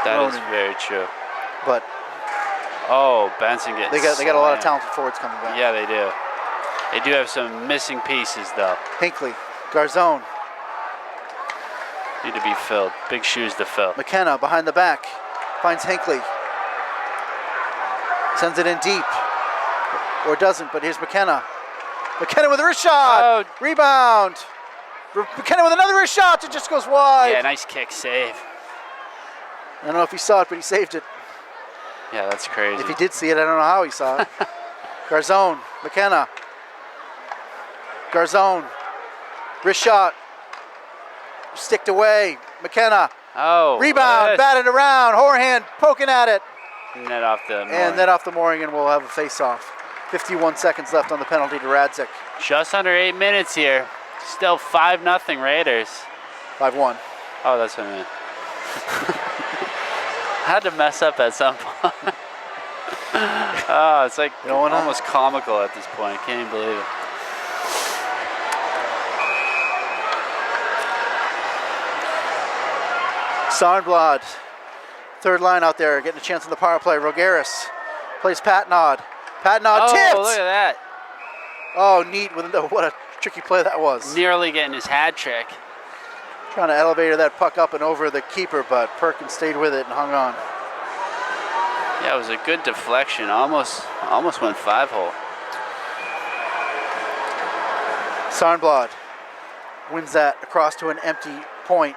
That is Ronan. very true. but Oh, Benson getting they got a lot of slammed. talented forwards coming back. Yeah, they do. They do have some missing pieces, though. Hinckley, Garzone, Need to be filled. Big shoes to fill. McKenna behind the back, finds Hinckley, sends it in deep, or doesn't, but here's McKenna. McKenna with a wrist shot, Oh. rebound. McKenna with another wrist shot, it just goes wide. Yeah, nice kick save. I don't know if he saw it, but he saved it. Yeah, that's crazy. If he did see it, I don't know how he saw it. Garzone, McKenna. Garzone, wrist shot, sticked away. McKenna, Oh, rebound, yes. batted around. Horahan poking at it. Net off the And mooring. then off the mooring, and we'll have a face-off. 51 seconds left on the penalty to Radzik. Just under 8 minutes here. Still 5-0 Raiders. 5-1. Oh, that's what I meant. Had to mess up at some point. Oh, it's like Going on. almost comical at this point. Can't even believe it. Sarnblad, third line out there, getting a chance on the power play. Rogaris plays Patnod. Patnod Oh, tipped. look at that. Oh, neat with what a tricky play that was. Nearly getting his hat trick. Trying to elevate that puck up and over the keeper, but Perkins stayed with it and hung on. Yeah, it was a good deflection. Almost went 5-hole. Sarnblad wins that across to an empty point.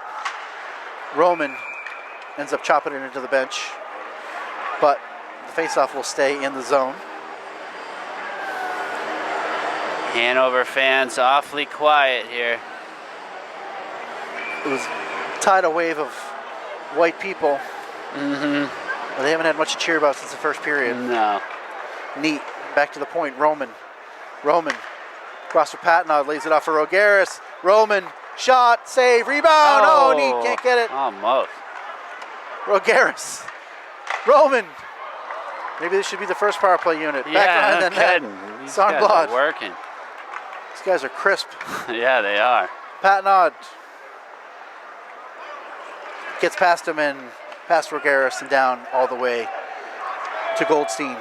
Roman ends up chopping it into the bench, but the faceoff will stay in the zone. Hanover fans awfully quiet here. It was tidal wave of white people. But they haven't had much to cheer about since the first period. No. Neat. Back to the point. Roman. Cross for Patnod. Lays it off for Rogaris. Roman. Shot. Save. Rebound. Oh, Neat. Can't get it. Almost. Rogaris. Roman. Maybe this should be the first power play unit. Yeah, Back behind no the net. kidding. These guys Sarnblad. are working. These guys are crisp. Yeah, they are. Patnod gets past him and past Rogaris and down all the way to Goldstein.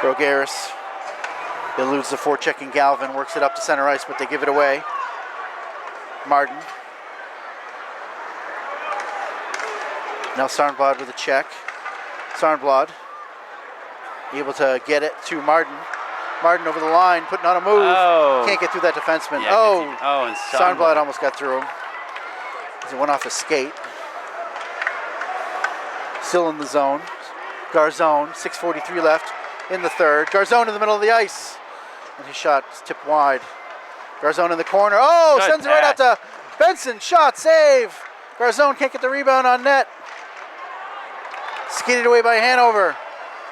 Rogaris eludes the forechecking Galvin, works it up to center ice, but they give it away. Martin. Now Sarnblad with a check. Sarnblad able to get it to Martin. Martin over the line, putting on a move. Oh. Can't get through that defenseman. Yeah, and Sarnblad almost got through him. He went off his skate. Still in the zone. Garzone, 6:43 left in the third. Garzone in the middle of the ice. And his shot is tipped wide. Garzone in the corner. Oh, Good sends it right out pass. to Benson. Shot, save. Garzone can't get the rebound on net. Skidded away by Hanover.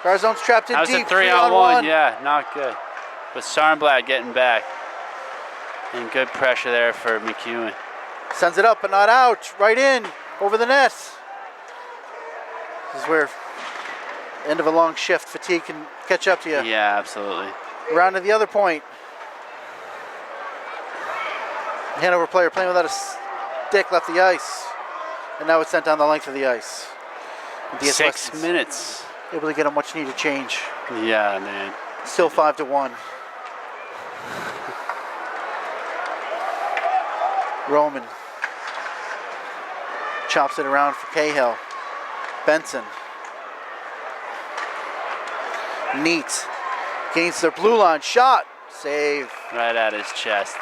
Garzone's trapped in That was deep. a 3-on-1. Yeah, not good. But Sarnblad getting back. And good pressure there for McEwen. Sends it up, but not out. Right in, over the net. This is where end of a long shift, fatigue can catch up to you. Yeah, absolutely. Around to the other point. The Hanover player playing without a stick left the ice. And now it's sent down the length of the ice. And DS 6 Weston's minutes. able to get a much needed change. Yeah, man. Still 5-1. Roman chops it around for Cahill. Benson. Neat. Gains their blue line. Shot. Save. Right at his chest.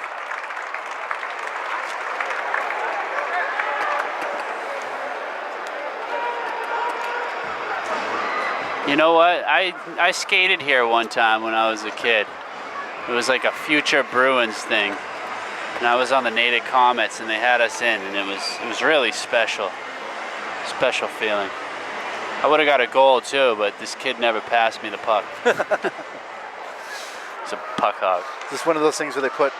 You know what? I skated here one time when I was a kid. It was like a future Bruins thing. And I was on the Natick Comets and they had us in and it was really special. Special feeling. I would have got a goal too, but this kid never passed me the puck. It's a puck hog. Is this one of those things where they put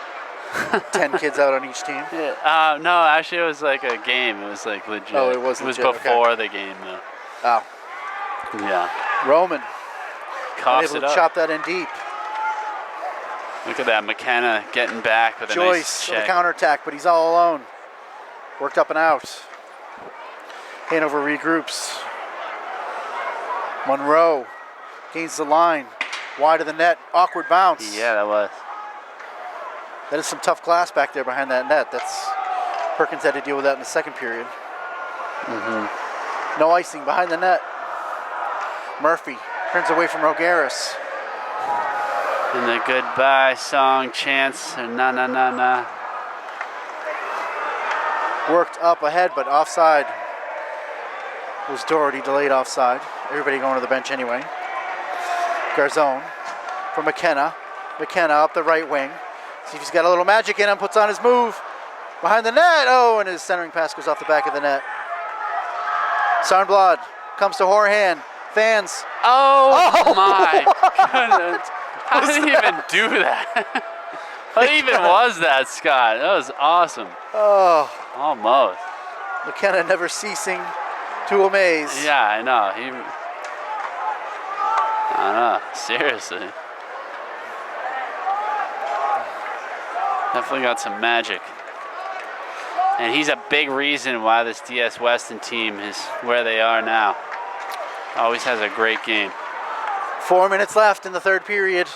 10 kids out on each team? Yeah, no, actually it was like a game. It was like legit. Oh, it was legit, before the game though. Oh. Yeah. Roman Coughs able it to up. chop that in deep. Look at that, McKenna getting back with a nice Joyce on the check. counterattack, but he's all alone. Worked up and out. Hanover regroups. Monroe gains the line. Wide of the net. Awkward bounce. Yeah, that was. That is some tough glass back there behind that net. Perkins had to deal with that in the second period. No icing behind the net. Murphy turns away from Rogaris. And the goodbye song chants. Na na na na. Worked up ahead, but offside was Doherty, delayed offside. Everybody going to the bench anyway. Garzone for McKenna. McKenna up the right wing. See if he's got a little magic in him, puts on his move. Behind the net, oh, and his centering pass goes off the back of the net. Sarnblad comes to Horahan. Fans. Oh my goodness. How did he even do that? How even was that, Scott? That was awesome. Oh, Almost. McKenna never ceasing to amaze. Yeah, I know. I know. Seriously. Definitely got some magic. And he's a big reason why this DS Weston team is where they are now. Always has a great game. 4 minutes left in the third period.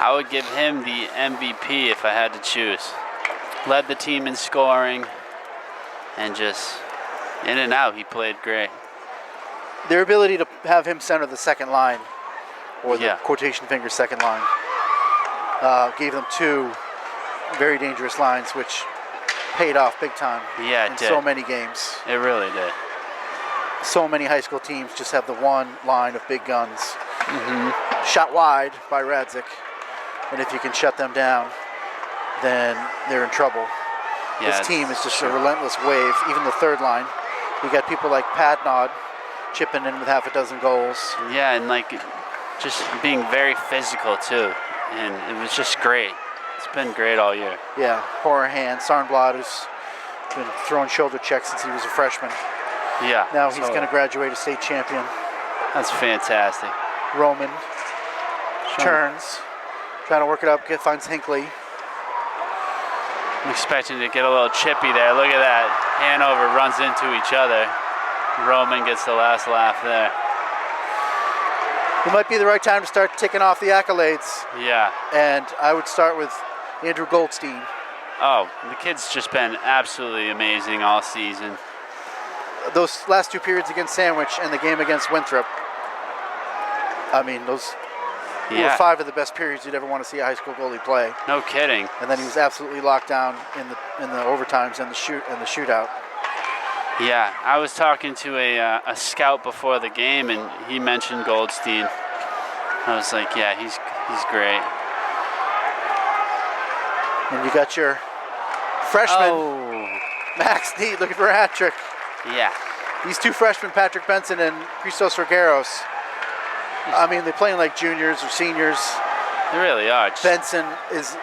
I would give him the MVP if I had to choose. Led the team in scoring, and just in and out, he played great. Their ability to have him center the second line, or the Yeah. quotation finger second line, gave them two very dangerous lines, which paid off big time Yeah, it in did. so many games. It really did. So many high school teams just have the one line of big guns. Shot wide by Radzik, and if you can shut them down, then they're in trouble. Yeah, This team is just a true. relentless wave. Even the third line, you got people like Padnod chipping in with half a dozen goals. Yeah, and like just being very physical too, and it was just great. It's been great all year. Yeah, Horahan, Sarnblad, who's been throwing shoulder checks since he was a freshman. Yeah. Now he's totally. going to graduate a state champion. That's fantastic. Roman turns, trying to work it up, finds Hinckley. I'm expecting to get a little chippy there. Look at that. Hanover runs into each other. Roman gets the last laugh there. It might be the right time to start ticking off the accolades, Yeah. and I would start with Andrew Goldstein. Oh, the kid's just been absolutely amazing all season. Those last two periods against Sandwich and the game against Winthrop, I mean, those were Yeah. 5 of the best periods you'd ever want to see a high school goalie play. No kidding. And then he was absolutely locked down in the overtimes and the shootout. Yeah, I was talking to a scout before the game, and he mentioned Goldstein. I was like, yeah, he's great. And you got your freshman, Oh, Max Neat, looking for a hat trick. yeah. These two freshmen, Patrick Benson and Christos Rogueros, I mean, they're playing like juniors or seniors. They really are. Just- Benson is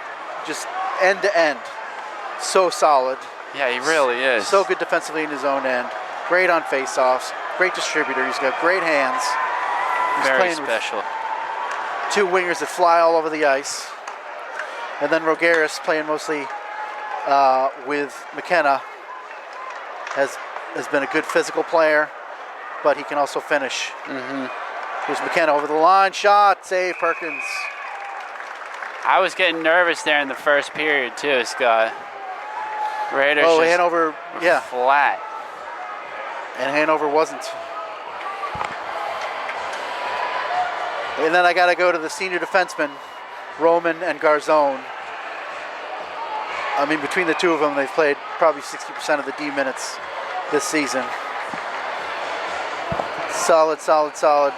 just end to end so solid. yeah, he really is. So good defensively in his own end. Great on faceoffs. Great distributor. He's got great hands. He's Very playing with special. two wingers that fly all over the ice. And then Rogueros playing mostly with McKenna has been a good physical player, but he can also finish. Here's McKenna over the line. Shot. Save Perkins. I was getting nervous there in the first period too, Scott. Raiders Oh, just Hanover. were Yeah. flat. And Hanover wasn't. And then I got to go to the senior defensemen, Roman and Garzone. I mean, between the two of them, they've played probably 60% of the D minutes this season. Solid, solid, solid.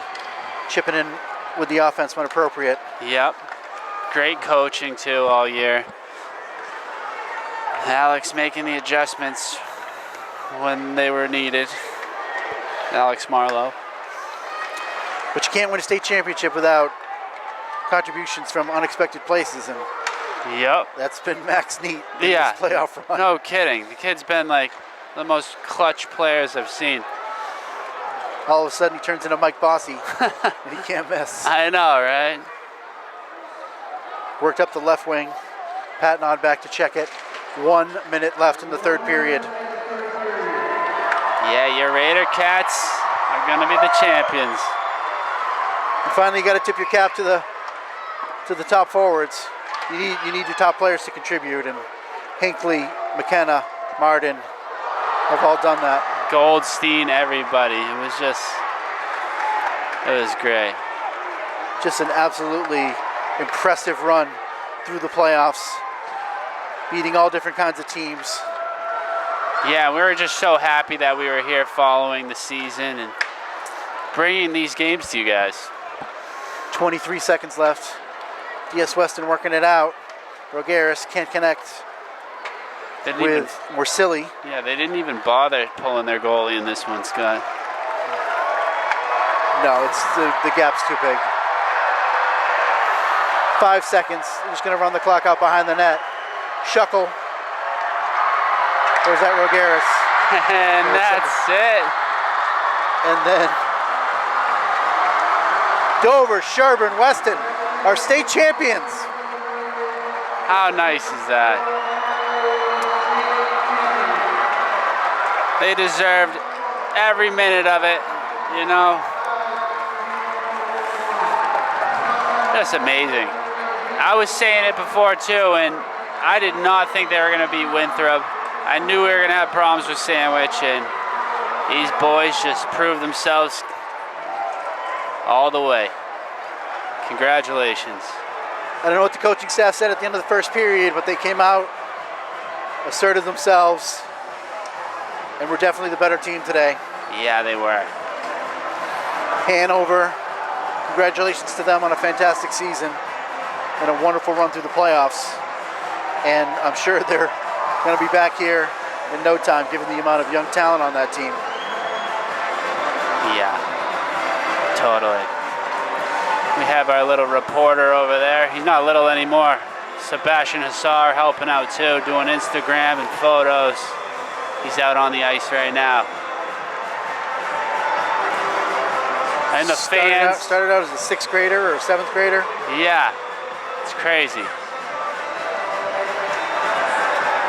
Chipping in with the offense when appropriate. Yep. Great coaching too all year. Alex making the adjustments when they were needed. Alex Marlowe. But you can't win a state championship without contributions from unexpected places, and Yep. that's been Max Neat in Yeah. this playoff run. No kidding. The kid's been like the most clutch players I've seen. All of a sudden, he turns into Mike Bossy, and he can't miss. I know, right? Worked up the left wing. Patnod back to check it. 1 minute left in the third period. Yeah, your Raider Cats are gonna be the champions. And finally, you got to tip your cap to the top forwards. You need your top players to contribute, and Hinckley, McKenna, Martin have all done that. Goldstein, everybody. It was great. Just an absolutely impressive run through the playoffs, beating all different kinds of teams. Yeah, we were just so happy that we were here following the season and bringing these games to you guys. 23 seconds left. DS Weston working it out. Rogueros can't connect They didn't with Morsilli. yeah, they didn't even bother pulling their goalie in this one, Scott. No, it's the gap's too big. 5 seconds. They're just going to run the clock out behind the net. Shuckle. There's that Rogueros. And that's it. And then Dover, Sherburne, Weston, our state champions. How nice is that? They deserved every minute of it, you know. Just amazing. I was saying it before too, and I did not think they were going to beat Winthrop. I knew we were going to have problems with Sandwich, and these boys just proved themselves all the way. Congratulations. I don't know what the coaching staff said at the end of the first period, but they came out, asserted themselves, and were definitely the better team today. Yeah, they were. Hanover, congratulations to them on a fantastic season and a wonderful run through the playoffs. And I'm sure they're going to be back here in no time, given the amount of young talent on that team. Yeah, totally. We have our little reporter over there. He's not little anymore. Sebastian Hassar helping out too, doing Instagram and photos. He's out on the ice right now. And the fans. Started out as a 6th grader or a 7th grader. Yeah, it's crazy.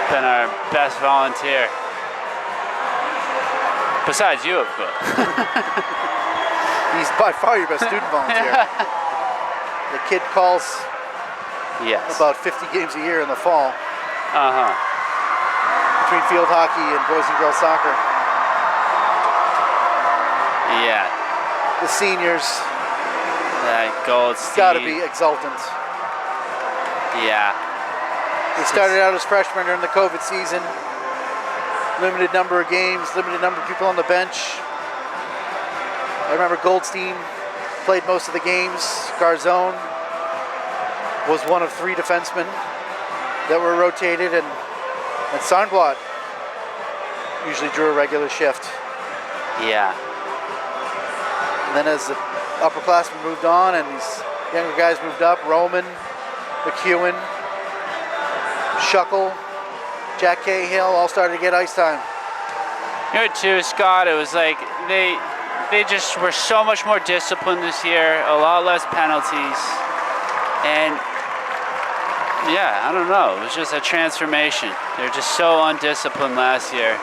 Been our best volunteer. Besides you, of course. He's by far your best student volunteer. The kid calls about 50 games a year in the fall. Between field hockey and boys and girls soccer. Yeah. The seniors. That Goldstein. Gotta be exultant. Yeah. They started out as freshmen during the COVID season. Limited number of games, limited number of people on the bench. I remember Goldstein played most of the games. Garzone was one of 3 defensemen that were rotated, and Sarnblad usually drew a regular shift. Yeah. And then as the upperclassmen moved on and these younger guys moved up, Roman, McEwen, Shuckle, Jack Cahill all started to get ice time. You know too, Scott, it was like they just were so much more disciplined this year, a lot less penalties. And yeah, I don't know, it was just a transformation. They're just so undisciplined last year.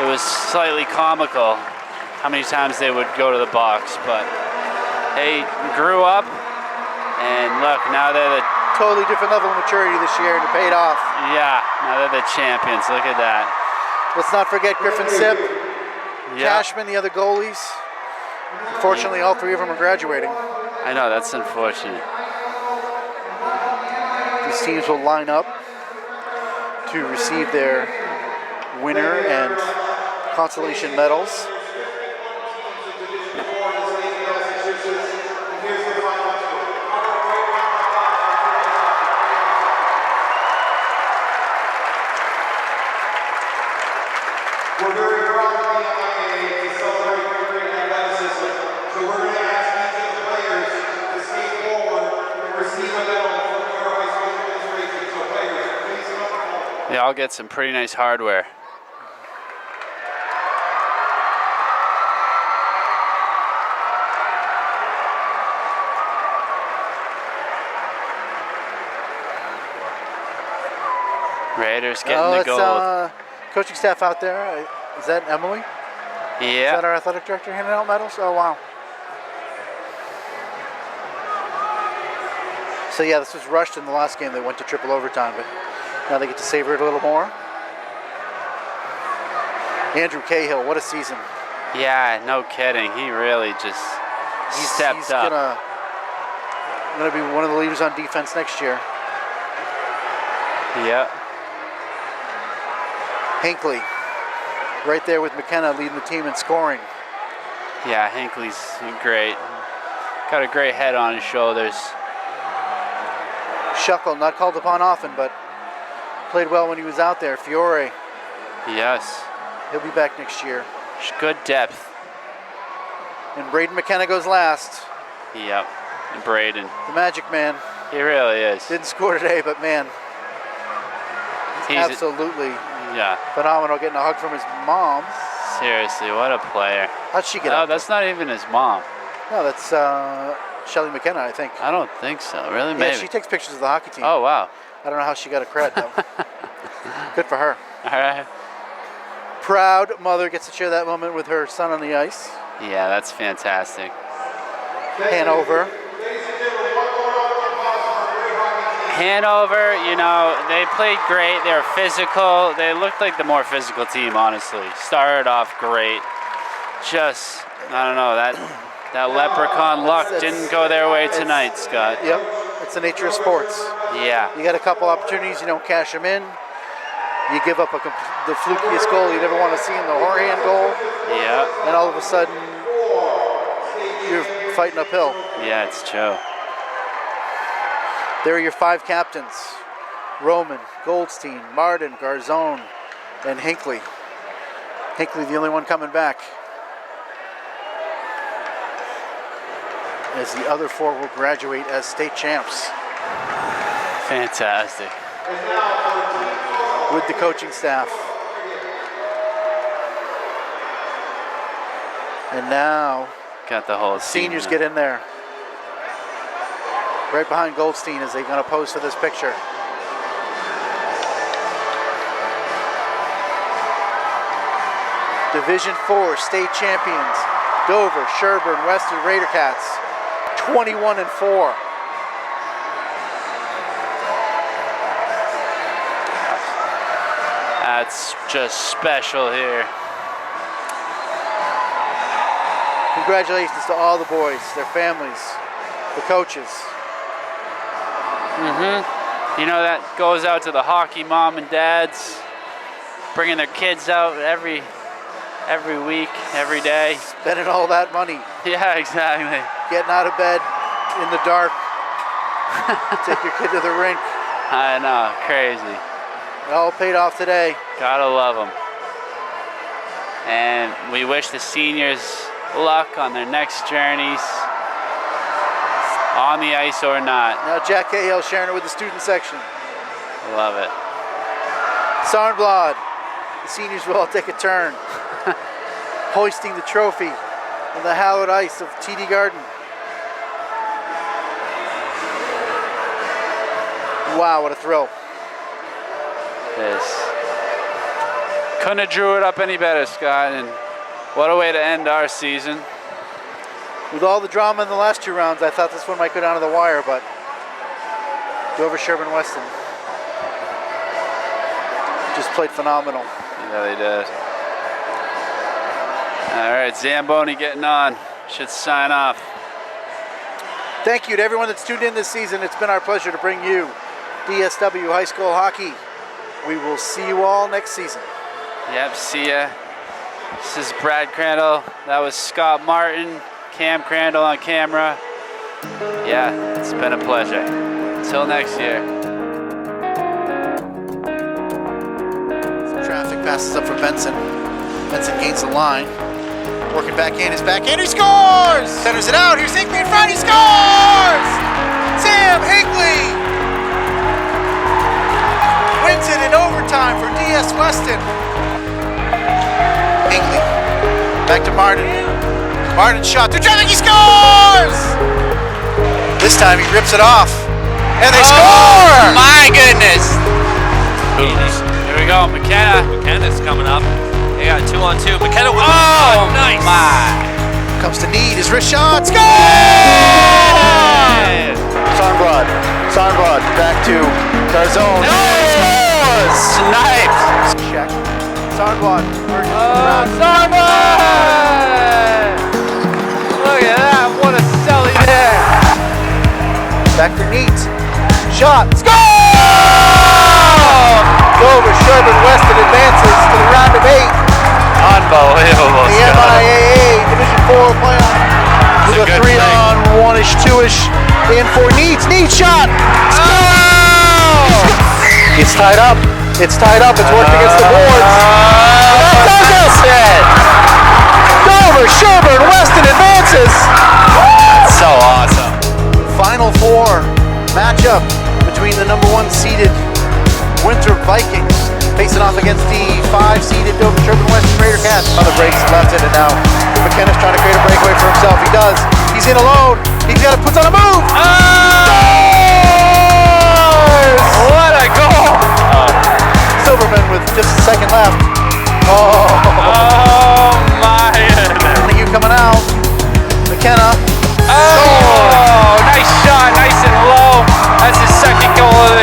It was slightly comical how many times they would go to the box, but they grew up, and look, now they're the totally different level of maturity this year, and it paid off. Yeah, now they're the champions. Look at that. Let's not forget Griffin Sipp, Cashman, the other goalies. Unfortunately, all 3 of them are graduating. I know, that's unfortunate. These teams will line up to receive their winner and consolation medals. We're very proud of the MIAA to celebrate your great athleticism. So we're going to ask each of the players to skate forward and receive a medal from your high school administration. So players, please come forward. They all get some pretty nice hardware. Raiders getting the gold. Coaching staff out there. Is that Emily? Yeah. Is that our athletic director handing out medals? Oh, wow. So, yeah, this was rushed in the last game. They went to triple overtime, but now they get to savor it a little more. Andrew Cahill, what a season. Yeah, no kidding. He really just stepped up. He's gonna be one of the leaders on defense next year. Yeah. Hinckley, right there with McKenna leading the team in scoring. Yeah, Hinckley's great. Got a great head on his shoulders. Shuckle, not called upon often, but played well when he was out there. Fiore. Yes. He'll be back next year. Good depth. And Braden McKenna goes last. Yep. And Braden. The Magic Man. He really is. Didn't score today, but man, he's absolutely phenomenal. Getting a hug from his mom. Seriously, what a player. How'd she get out? Oh, that's not even his mom. No, that's Shelly McKenna, I think. I don't think so. Really? Yeah, Maybe. she takes pictures of the hockey team. Oh, wow. I don't know how she got a credit, though. Good for her. All right. Proud mother gets to share that moment with her son on the ice. Yeah, that's fantastic. Hanover. Hanover, you know, they played great. They were physical. They looked like the more physical team, honestly. Started off great. Just, I don't know, that leprechaun luck didn't go their way tonight, Scott. Yep, it's the nature of sports. Yeah. You got a couple opportunities, you don't cash them in. You give up the flukiest goal you never want to see in the Horehand goal. Yeah. And all of a sudden, you're fighting uphill. Yeah, it's true. There are your 5 captains: Roman, Goldstein, Martin, Garzone, and Hinckley. Hinckley, the only one coming back, as the other 4 will graduate as state champs Fantastic. with the coaching staff. And now Got the whole seniors team. get in there, right behind Goldstein as they're going to pose for this picture. Division 4 state champions, Dover, Sherburne, Weston Raidercats, 21-4. That's just special here. Congratulations to all the boys, their families, the coaches. You know, that goes out to the hockey mom and dads, bringing their kids out every week, every day. Spending all that money, Yeah, exactly. getting out of bed in the dark, take your kid to the rink. I know, crazy. It all paid off today. Gotta love them. And we wish the seniors luck on their next journeys, on the ice or not. Now Jack Cahill sharing it with the student section. Love it. Sarnblad, the seniors will all take a turn, hoisting the trophy on the hallowed ice of TD Garden. Wow, what a thrill. This couldn't have drew it up any better, Scott, and what a way to end our season. With all the drama in the last 2 rounds, I thought this one might go down to the wire, but Dover, Sherburne, Weston just played phenomenal. Yeah, they did. All right, Zamboni getting on. Should sign off. Thank you to everyone that's tuned in this season. It's been our pleasure to bring you DSW High School Hockey. We will see you all next season. Yep, see ya. This is Brad Crandall. That was Scott Martin, Cam Crandall on camera. Yeah, it's been a pleasure. Until next year. Some traffic passes up for Benson. Benson gains the line. Working backhand, his backhand, he scores! Centers it out, here's Hinckley in front, he scores! Sam Hinckley wins it in overtime for DS Weston. Hinckley, back to Martin. Martin's shot through traffic, he scores! This time he rips it off, and they score! My goodness! Here we go, McKenna. McKenna's coming up. They got 2-on-2. McKenna with nice. My. Comes to need, his wrist shot, score! Sarnblad, back to Garzone. Scores! Snipes! Check. Sarnblad. Sarnblad! Look at that, what a celly there. Back for Neat. Shot, score! Dover, Sherburne, Weston advances to the round of 8. Unbelievable. The MIAA Division 4 playoff. With a 3-on-1-ish, 2-ish in for Neat. Neat shot. Oh! It's tied up. It's tied up. It's worked against the boards. That does it. Dover, Sherburne, Weston advances. That's so awesome. Final 4 matchup between the number 1 seeded Winthrop Vikings facing off against the 5-seeded Dover Sherburne Weston Raider Cats. Other breaks left-handed now. McKenna's trying to create a breakaway for himself. He does. He's in alone. He's got to put on a move. What a goal! Silverman with just a second left. Oh My goodness. I think you coming out. McKenna. Oh, nice shot, nice and low. That's his second goal of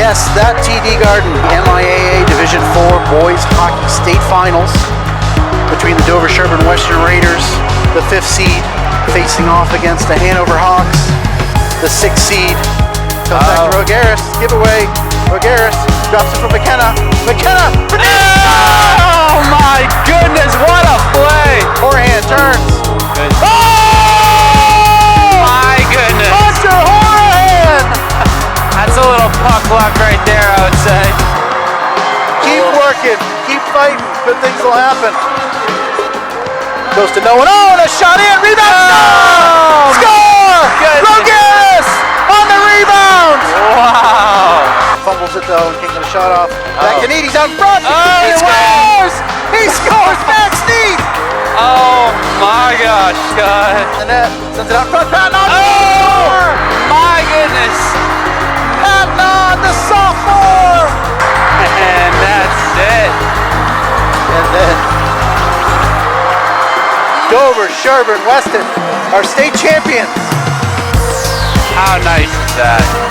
Yes, that TD Garden, the MIAA Division IV Boys Hockey State Finals between the Dover Sherburne Western Raiders, the 5th seed, facing off against the Hanover Hawks, the 6th seed. Comes back to Rogaris, giveaway. Rogaris drops it from McKenna. McKenna! Oh my goodness, what a play! Forehand turns. Good. Oh! My goodness. Hunter Horan! That's a little puck luck right there, I would say. Keep working, keep fighting, good things will happen. Goes to no one. Oh, and a shot in, rebound! Oh, Score! goodness. Rogaris on the rebound! Wow. Fumbles it though and can't get a shot off. Back to Neat, he's out front! Oh, he it scores! He scores! Max Neat! Oh my gosh, God. The net sends it out front. Patton on! Oh my goodness. Patton on, the sophomore! And that's it. And then Dover, Sherburne, Weston are state champions. How nice is that?